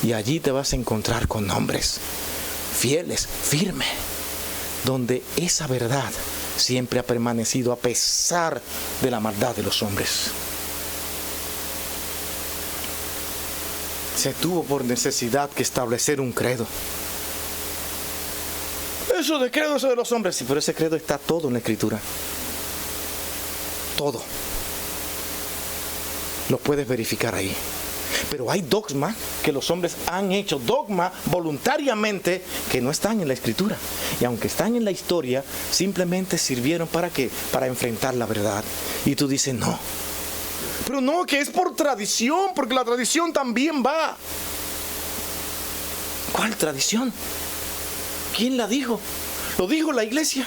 Y allí te vas a encontrar con hombres fieles, firmes, donde esa verdad siempre ha permanecido a pesar de la maldad de los hombres. Se tuvo por necesidad que establecer un credo. Eso de credo, eso de los hombres. Sí, pero ese credo está todo en la Escritura. Todo. Lo puedes verificar ahí. Pero hay dogmas que los hombres han hecho, dogmas voluntariamente, que no están en la Escritura. Y aunque están en la historia, simplemente sirvieron ¿para qué? Para enfrentar la verdad. Y tú dices, no. Pero no, que es por tradición, porque la tradición también va. ¿Cuál tradición? ¿Quién la dijo? Lo dijo la iglesia.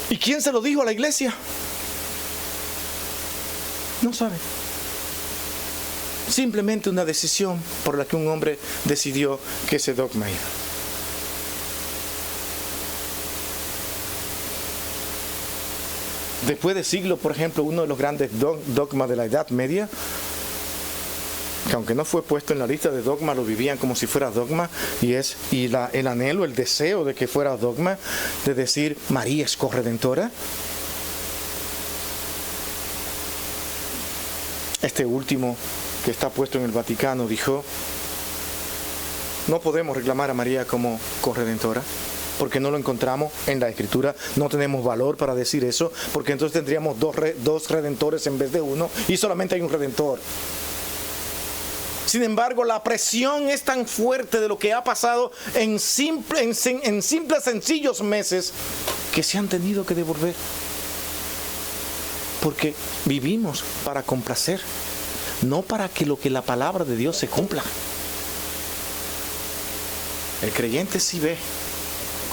¿Y quién se lo dijo a la iglesia? No sabe. Simplemente una decisión por la que un hombre decidió que ese dogma era. Después de siglos, por ejemplo, uno de los grandes dogmas de la Edad Media, que aunque no fue puesto en la lista de dogmas, lo vivían como si fuera dogma, el anhelo, el deseo de que fuera dogma, de decir María es corredentora. Este último, que está puesto en el Vaticano, dijo, no podemos reclamar a María como corredentora, porque no lo encontramos en la Escritura, no tenemos valor para decir eso, porque entonces tendríamos dos redentores en vez de uno, y solamente hay un redentor. Sin embargo, la presión es tan fuerte de lo que ha pasado en simples, sencillos meses, que se han tenido que devolver. Porque vivimos para complacer, no para que lo que la palabra de Dios se cumpla. El creyente sí ve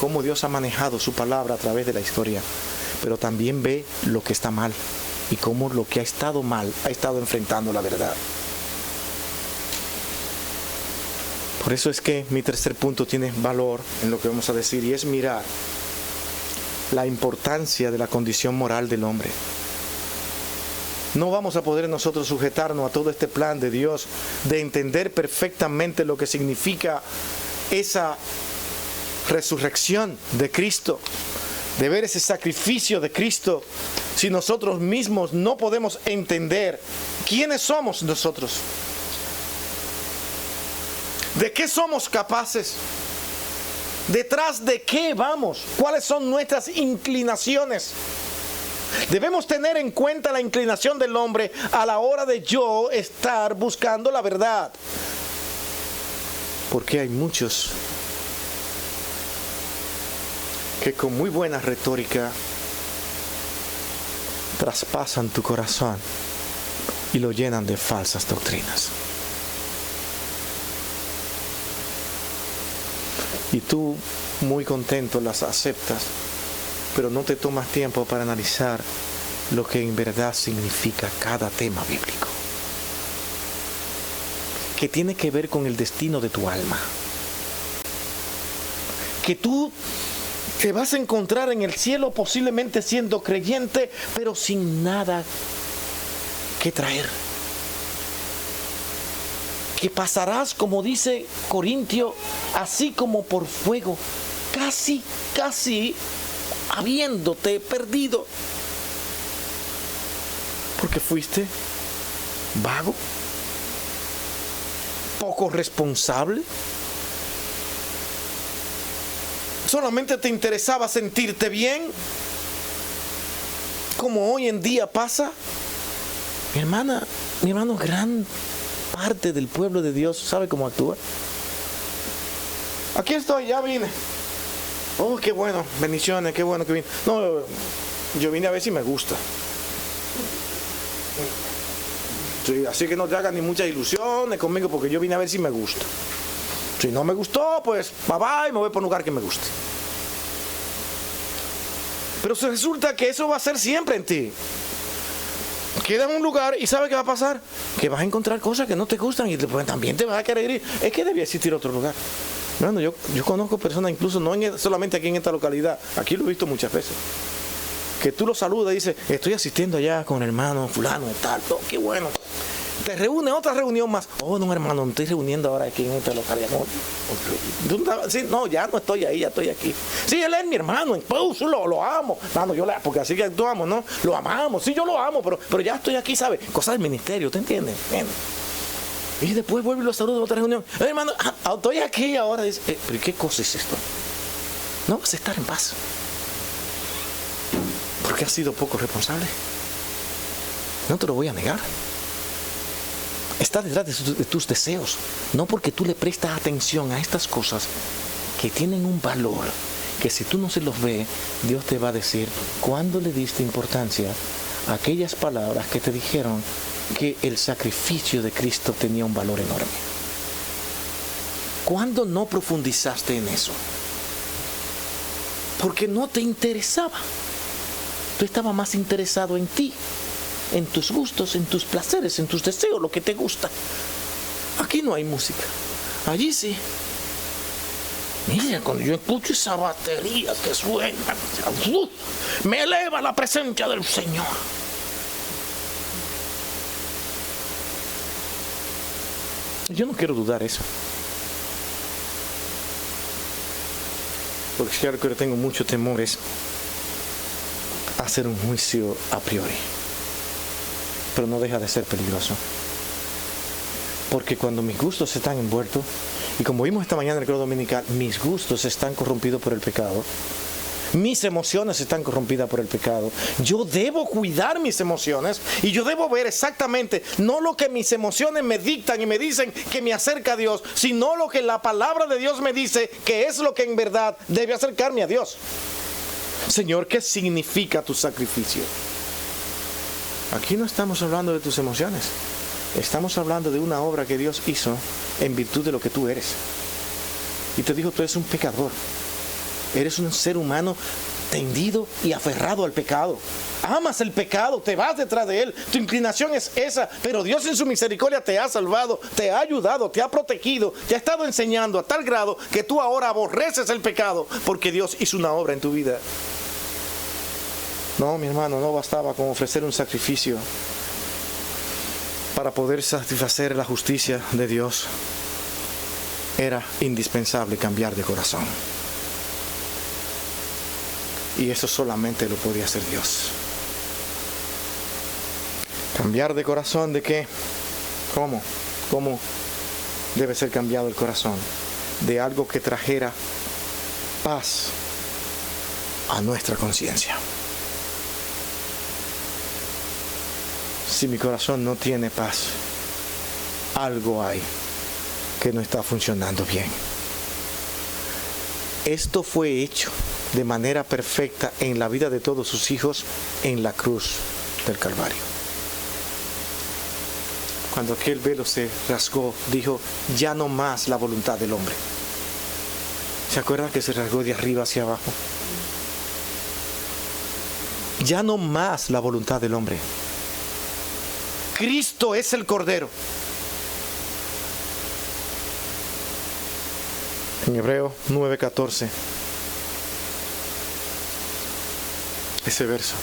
cómo Dios ha manejado su palabra a través de la historia, pero también ve lo que está mal y cómo lo que ha estado mal ha estado enfrentando la verdad. Por eso es que mi tercer punto tiene valor en lo que vamos a decir, y es mirar la importancia de la condición moral del hombre. No vamos a poder nosotros sujetarnos a todo este plan de Dios, de entender perfectamente lo que significa esa resurrección de Cristo, de ver ese sacrificio de Cristo, si nosotros mismos no podemos entender quiénes somos nosotros, de qué somos capaces, detrás de qué vamos, cuáles son nuestras inclinaciones. Debemos tener en cuenta la inclinación del hombre a la hora de yo estar buscando la verdad. Porque hay muchos que con muy buena retórica traspasan tu corazón y lo llenan de falsas doctrinas. Y tú, muy contento, las aceptas, pero no te tomas tiempo para analizar lo que en verdad significa cada tema bíblico, que tiene que ver con el destino de tu alma, que tú te vas a encontrar en el cielo posiblemente siendo creyente, pero sin nada que traer, que pasarás, como dice Corintio, así como por fuego, casi habiéndote perdido, porque fuiste vago, poco responsable, solamente te interesaba sentirte bien, como hoy en día pasa. Mi hermano, gran parte del pueblo de Dios sabe cómo actúa. Aquí estoy, ya vine. Oh, qué bueno, bendiciones, qué bueno que vine. No, yo vine a ver si me gusta. Sí, así que no te hagas ni muchas ilusiones conmigo, porque yo vine a ver si me gusta. Si no me gustó, pues bye bye, me voy por un lugar que me guste. Pero resulta que eso va a ser siempre en ti. Queda en un lugar y ¿sabe qué va a pasar? Que vas a encontrar cosas que no te gustan y también te vas a querer ir. Es que debía existir otro lugar. Bueno, yo conozco personas, incluso no solamente aquí en esta localidad, aquí lo he visto muchas veces, que tú lo saludas y dices, estoy asistiendo allá con el hermano fulano y tal, oh, qué bueno. Te reúne otra reunión más. Oh, no, hermano, me estoy reuniendo ahora aquí en esta localidad. Sí, no, ya no estoy ahí, ya estoy aquí. Sí, él es mi hermano, lo amo. Hermano, porque así que actuamos, ¿no? Lo amamos, sí, yo lo amo, pero ya estoy aquí, ¿sabes? Cosas del ministerio, ¿te entiendes? Bien. Y después vuelve y lo saluda en otra reunión. Hermano, estoy aquí ahora. Dice, ¿pero qué cosa es esto? No vas a estar en paz. Porque has sido poco responsable. No te lo voy a negar. Está detrás de tus deseos. No porque tú le prestas atención a estas cosas que tienen un valor, que si tú no se los ves, Dios te va a decir cuándo le diste importancia a aquellas palabras que te dijeron que el sacrificio de Cristo tenía un valor enorme. ¿Cuándo no profundizaste en eso? Porque no te interesaba. Tú estabas más interesado en ti, en tus gustos, en tus placeres, en tus deseos, lo que te gusta. Aquí no hay música. Allí sí. Mira, cuando yo escucho esa batería que suena, me eleva la presencia del Señor. Yo no quiero dudar eso. Porque claro que yo tengo muchos temores a hacer un juicio a priori. Pero no deja de ser peligroso. Porque cuando mis gustos están envueltos, y como vimos esta mañana en el credo dominical, mis gustos están corrompidos por el pecado, mis emociones están corrompidas por el pecado, yo debo cuidar mis emociones y yo debo ver exactamente no lo que mis emociones me dictan y me dicen que me acerca a Dios, sino lo que la palabra de Dios me dice que es lo que en verdad debe acercarme a Dios. Señor, ¿qué significa tu sacrificio? Aquí no estamos hablando de tus emociones. Estamos hablando de una obra que Dios hizo en virtud de lo que tú eres. Y te dijo, tú eres un pecador. Eres un ser humano tendido y aferrado al pecado. Amas el pecado, te vas detrás de él. Tu inclinación es esa, pero Dios en su misericordia te ha salvado, te ha ayudado, te ha protegido, te ha estado enseñando a tal grado que tú ahora aborreces el pecado porque Dios hizo una obra en tu vida. No, mi hermano, no bastaba con ofrecer un sacrificio para poder satisfacer la justicia de Dios. Era indispensable cambiar de corazón. Y eso solamente lo podía hacer Dios. ¿Cambiar de corazón de qué? ¿Cómo? ¿Cómo debe ser cambiado el corazón? De algo que trajera paz a nuestra conciencia. Si mi corazón no tiene paz, algo hay que no está funcionando bien. Esto fue hecho de manera perfecta en la vida de todos sus hijos en la cruz del Calvario. Cuando aquel velo se rasgó, dijo, ya no más la voluntad del hombre. ¿Se acuerdan que se rasgó de arriba hacia abajo? Ya no más la voluntad del hombre. Cristo es el Cordero. En Hebreo 9:14. Ese verso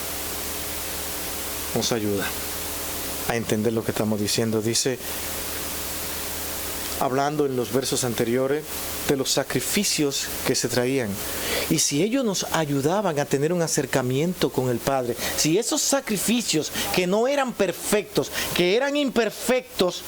nos ayuda a entender lo que estamos diciendo. Dice, hablando en los versos anteriores de los sacrificios que se traían. Y si ellos nos ayudaban a tener un acercamiento con el Padre, si esos sacrificios que no eran perfectos, que eran imperfectos,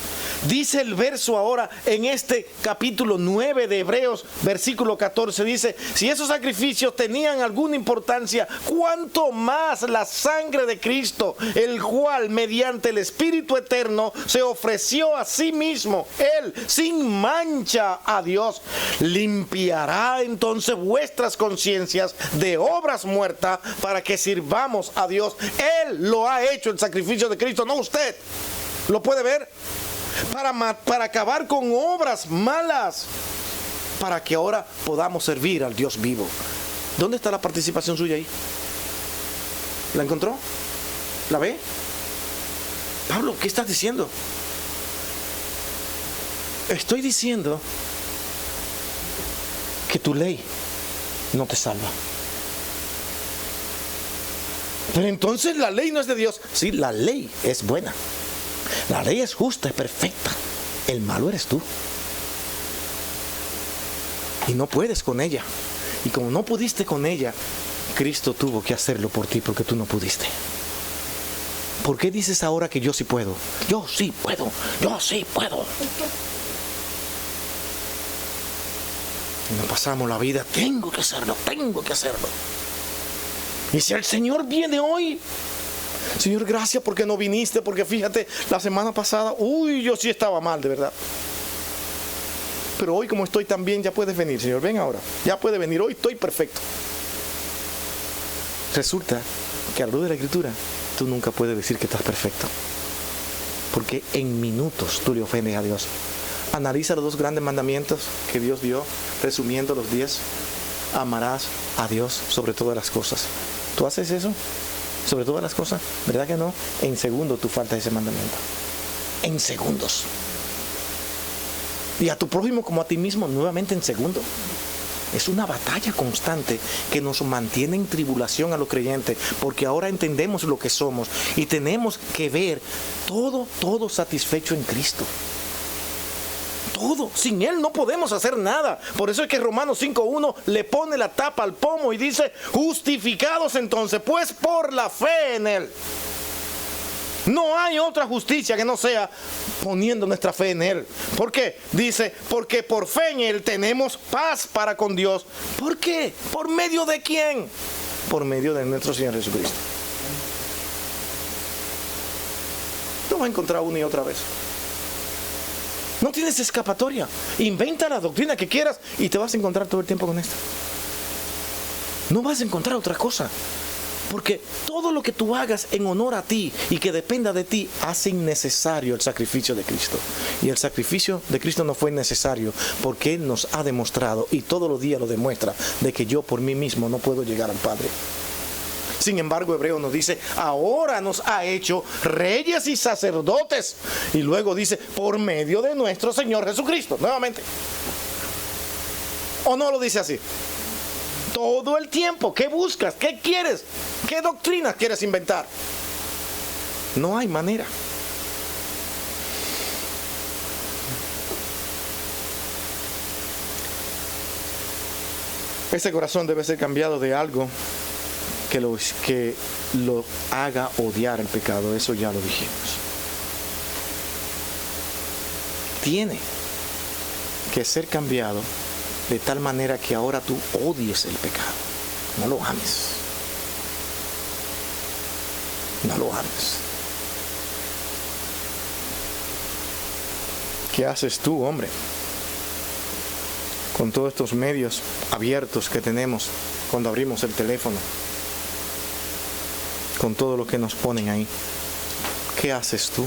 dice el verso ahora en este capítulo 9 de Hebreos, versículo 14, dice, si esos sacrificios tenían alguna importancia, ¿cuánto más la sangre de Cristo, el cual mediante el Espíritu Eterno se ofreció a sí mismo, Él sin mancha a Dios, limpiará entonces vuestras conciencias de obras muertas para que sirvamos a Dios? Él lo ha hecho, el sacrificio de Cristo, no usted. ¿Lo puede ver? Para acabar con obras malas, para que ahora podamos servir al Dios vivo. ¿Dónde está la participación suya ahí? ¿La encontró? ¿La ve? Pablo, ¿qué estás diciendo? Estoy diciendo que tu ley no te salva. Pero entonces la ley no es de Dios. Sí, la ley es buena. La ley es justa, es perfecta. El malo eres tú. Y no puedes con ella. Y como no pudiste con ella, Cristo tuvo que hacerlo por ti porque tú no pudiste. ¿Por qué dices ahora que yo sí puedo? Yo sí puedo. Yo sí puedo. Nos pasamos la vida, tengo que hacerlo, tengo que hacerlo. Y si el Señor viene hoy, Señor, gracias porque no viniste, porque fíjate, la semana pasada, yo sí estaba mal, de verdad. Pero hoy como estoy tan bien, ya puedes venir, Señor, ven ahora. Ya puedes venir, hoy estoy perfecto. Resulta que a la luz de la Escritura, tú nunca puedes decir que estás perfecto. Porque en minutos tú le ofendes a Dios. Analiza los 2 grandes mandamientos que Dios dio, resumiendo los 10. Amarás a Dios sobre todas las cosas. ¿Tú haces eso? Sobre todas las cosas, ¿verdad que no? En segundos tú faltas ese mandamiento. En segundos. Y a tu prójimo como a ti mismo, nuevamente en segundos. Es una batalla constante que nos mantiene en tribulación a los creyentes, porque ahora entendemos lo que somos y tenemos que ver todo satisfecho en Cristo. Todo. Sin Él no podemos hacer nada. Por eso es que Romanos 5:1 le pone la tapa al pomo y dice: justificados entonces, pues por la fe en Él. No hay otra justicia que no sea poniendo nuestra fe en Él. ¿Por qué? Dice, porque por fe en Él tenemos paz para con Dios. ¿Por qué? ¿Por medio de quién? Por medio de nuestro Señor Jesucristo. Lo vas a encontrar una y otra vez. No tienes escapatoria. Inventa la doctrina que quieras y te vas a encontrar todo el tiempo con esto. No vas a encontrar otra cosa. Porque todo lo que tú hagas en honor a ti y que dependa de ti hace innecesario el sacrificio de Cristo. Y el sacrificio de Cristo no fue necesario porque Él nos ha demostrado, y todos los días lo demuestra, de que yo por mí mismo no puedo llegar al Padre. Sin embargo, Hebreo nos dice, ahora nos ha hecho reyes y sacerdotes. Y luego dice, por medio de nuestro Señor Jesucristo. Nuevamente. ¿O no lo dice así? Todo el tiempo. ¿Qué buscas? ¿Qué quieres? ¿Qué doctrinas quieres inventar? No hay manera. Ese corazón debe ser cambiado de algo que lo haga odiar el pecado. Eso ya lo dijimos. Tiene que ser cambiado de tal manera que ahora tú odies el pecado. No lo ames. No lo ames. ¿Qué haces tú, hombre? Con todos estos medios abiertos que tenemos cuando abrimos el teléfono. Con todo lo que nos ponen ahí. ¿Qué haces tú?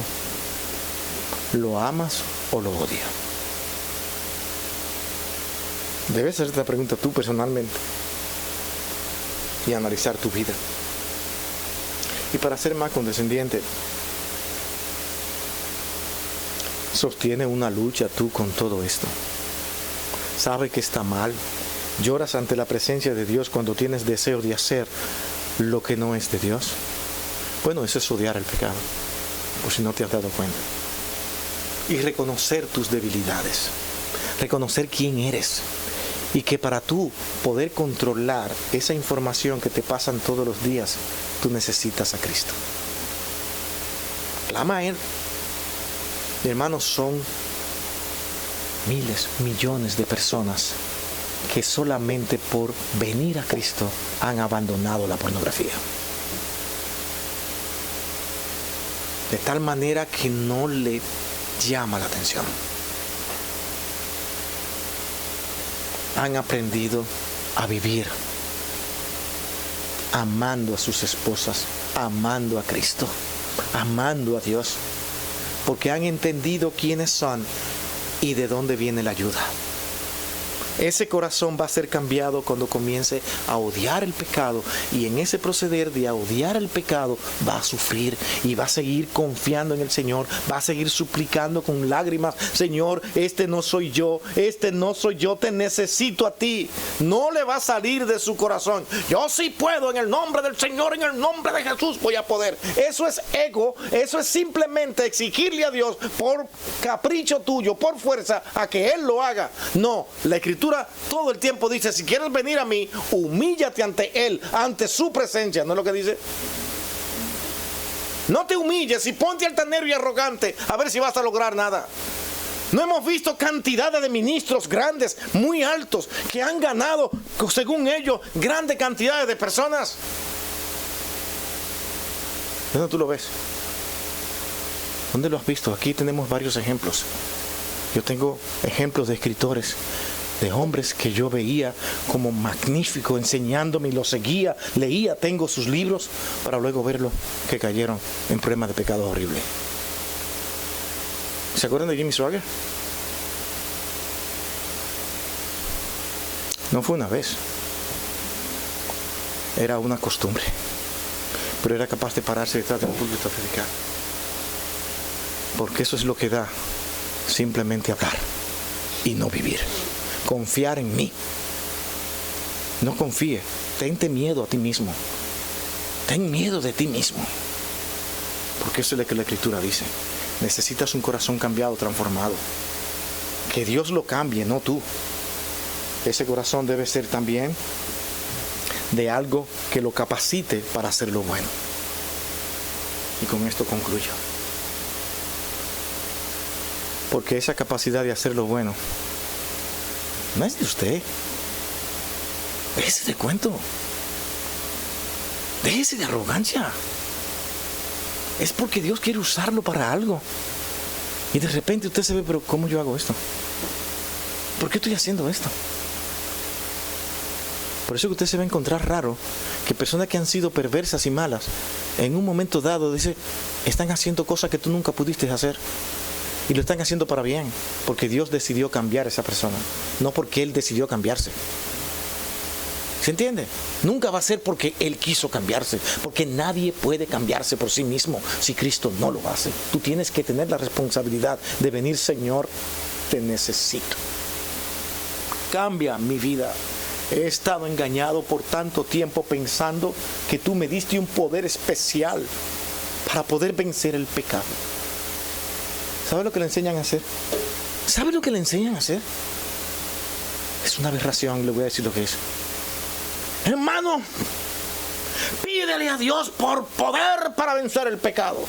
¿Lo amas o lo odias? Debes hacerte la pregunta tú personalmente y analizar tu vida. Y para ser más condescendiente, sostiene una lucha tú con todo esto. Sabe que está mal. Lloras ante la presencia de Dios cuando tienes deseo de hacer lo que no es de Dios. Bueno, eso es odiar el pecado, por si no te has dado cuenta. Y reconocer tus debilidades. Reconocer quién eres. Y que para tú poder controlar esa información que te pasan todos los días, tú necesitas a Cristo. Clama a Él. Mi hermano, son miles, millones de personas que solamente por venir a Cristo han abandonado la pornografía. De tal manera que no le llama la atención. Han aprendido a vivir amando a sus esposas, amando a Cristo, amando a Dios, porque han entendido quiénes son y de dónde viene la ayuda. Ese corazón va a ser cambiado cuando comience a odiar el pecado, y en ese proceder de odiar el pecado va a sufrir y va a seguir confiando en el Señor, va a seguir suplicando con lágrimas: Señor, este no soy yo, te necesito a ti. No le va a salir de su corazón: yo sí puedo, en el nombre del Señor, en el nombre de Jesús voy a poder. Eso es ego, eso es simplemente exigirle a Dios por capricho tuyo, por fuerza, a que Él lo haga. No, la Escritura todo el tiempo dice: si quieres venir a mí, humíllate ante Él, ante su presencia. ¿No es lo que dice? No te humilles y ponte altanero y arrogante a ver si vas a lograr nada. No hemos visto cantidades de ministros grandes, muy altos, que han ganado, según ellos, grandes cantidades de personas. ¿Dónde tú lo ves? ¿Dónde lo has visto? Aquí tenemos varios ejemplos. Yo tengo ejemplos de escritores, de hombres que yo veía como magnífico, enseñándome y lo seguía, leía, tengo sus libros, para luego verlo que cayeron en problemas de pecado horrible. ¿Se acuerdan de Jimmy Swaggart? No fue una vez, era una costumbre, pero era capaz de pararse detrás del púlpito a predicar, porque eso es lo que da simplemente hablar y no vivir. Confiar en mí. No confíe, tente miedo a ti mismo, ten miedo de ti mismo, porque eso es lo que la Escritura dice. Necesitas un corazón cambiado, transformado, que Dios lo cambie, no tú. Ese corazón debe ser también de algo que lo capacite para hacer lo bueno. Y con esto concluyo. Porque esa capacidad de hacer lo bueno no es de usted. Déjese de cuento. Déjese de arrogancia. Es porque Dios quiere usarlo para algo. Y de repente usted se ve, pero ¿cómo yo hago esto? ¿Por qué estoy haciendo esto? Por eso que usted se va a encontrar raro que personas que han sido perversas y malas, en un momento dado, están haciendo cosas que tú nunca pudiste hacer. Y lo están haciendo para bien, porque Dios decidió cambiar a esa persona, no porque Él decidió cambiarse. ¿Se entiende? Nunca va a ser porque Él quiso cambiarse, porque nadie puede cambiarse por sí mismo si Cristo no lo hace. Tú tienes que tener la responsabilidad de venir, Señor, te necesito. Cambia mi vida. He estado engañado por tanto tiempo pensando que tú me diste un poder especial para poder vencer el pecado. ¿Sabe lo que le enseñan a hacer? ¿Sabe lo que le enseñan a hacer? Es una aberración, le voy a decir lo que es. Hermano, pídele a Dios por poder para vencer el pecado.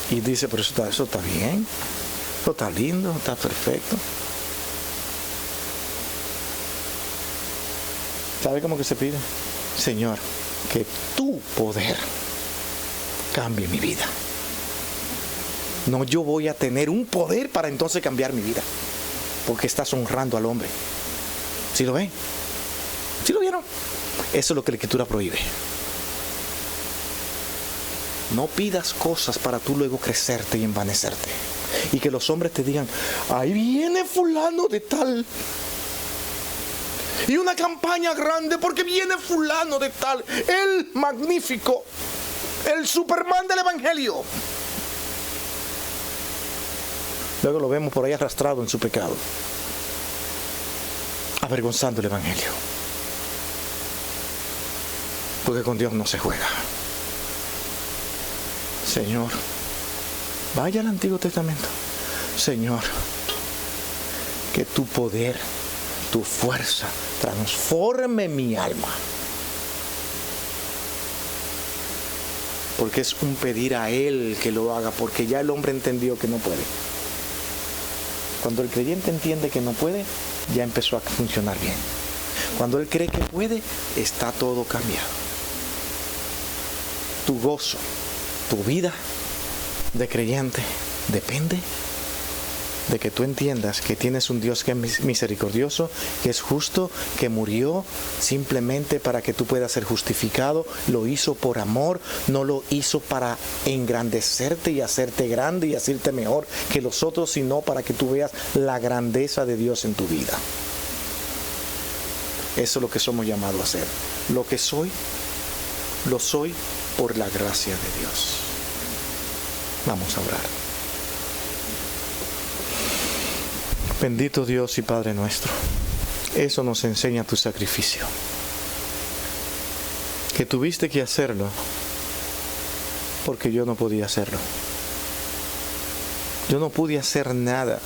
Y dice, pero eso está bien, eso está lindo, está perfecto. ¿Sabe cómo que se pide? Señor, que tu poder cambie mi vida. No, yo voy a tener un poder para entonces cambiar mi vida, porque estás honrando al hombre. ¿Sí lo ven? ¿Sí lo vieron? Eso es lo que la Escritura prohíbe. No pidas cosas para tú luego crecerte y envanecerte, y que los hombres te digan, ahí viene fulano de tal, y una campaña grande porque viene fulano de tal, el magnífico, el Superman del Evangelio. Luego lo vemos por ahí arrastrado en su pecado, avergonzando el Evangelio. Porque con Dios no se juega. Señor, vaya al Antiguo Testamento. Señor, que tu poder, tu fuerza transforme mi alma. Porque es un pedir a Él que lo haga, porque ya el hombre entendió que no puede. Cuando el creyente entiende que no puede, ya empezó a funcionar bien. Cuando él cree que puede, está todo cambiado. Tu gozo, tu vida de creyente depende de que tú entiendas que tienes un Dios que es misericordioso, que es justo, que murió simplemente para que tú puedas ser justificado. Lo hizo por amor, no lo hizo para engrandecerte y hacerte grande y hacerte mejor que los otros, sino para que tú veas la grandeza de Dios en tu vida. Eso es lo que somos llamados a hacer. Lo que soy, lo soy por la gracia de Dios. Vamos a orar. Bendito Dios y Padre nuestro, eso nos enseña tu sacrificio, que tuviste que hacerlo porque yo no podía hacerlo. Yo no pude hacer nada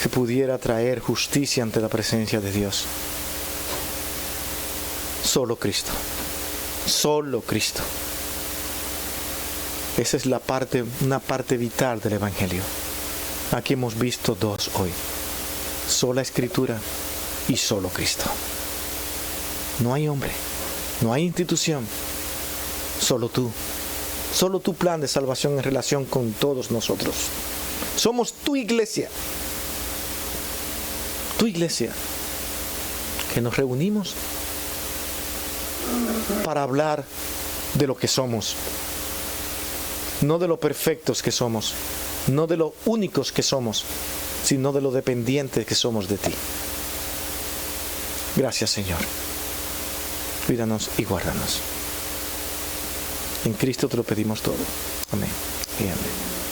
que pudiera traer justicia ante la presencia de Dios. Solo Cristo, solo Cristo. Esa es una parte vital del Evangelio. Aquí hemos visto dos hoy: sola Escritura y solo Cristo. No hay hombre, no hay institución, solo tú. Solo tu plan de salvación en relación con todos nosotros. Somos tu iglesia, que nos reunimos para hablar de lo que somos, no de lo perfectos que somos, no de lo únicos que somos, sino de lo dependientes que somos de ti. Gracias, Señor. Cuídanos y guárdanos. En Cristo te lo pedimos todo. Amén y amén.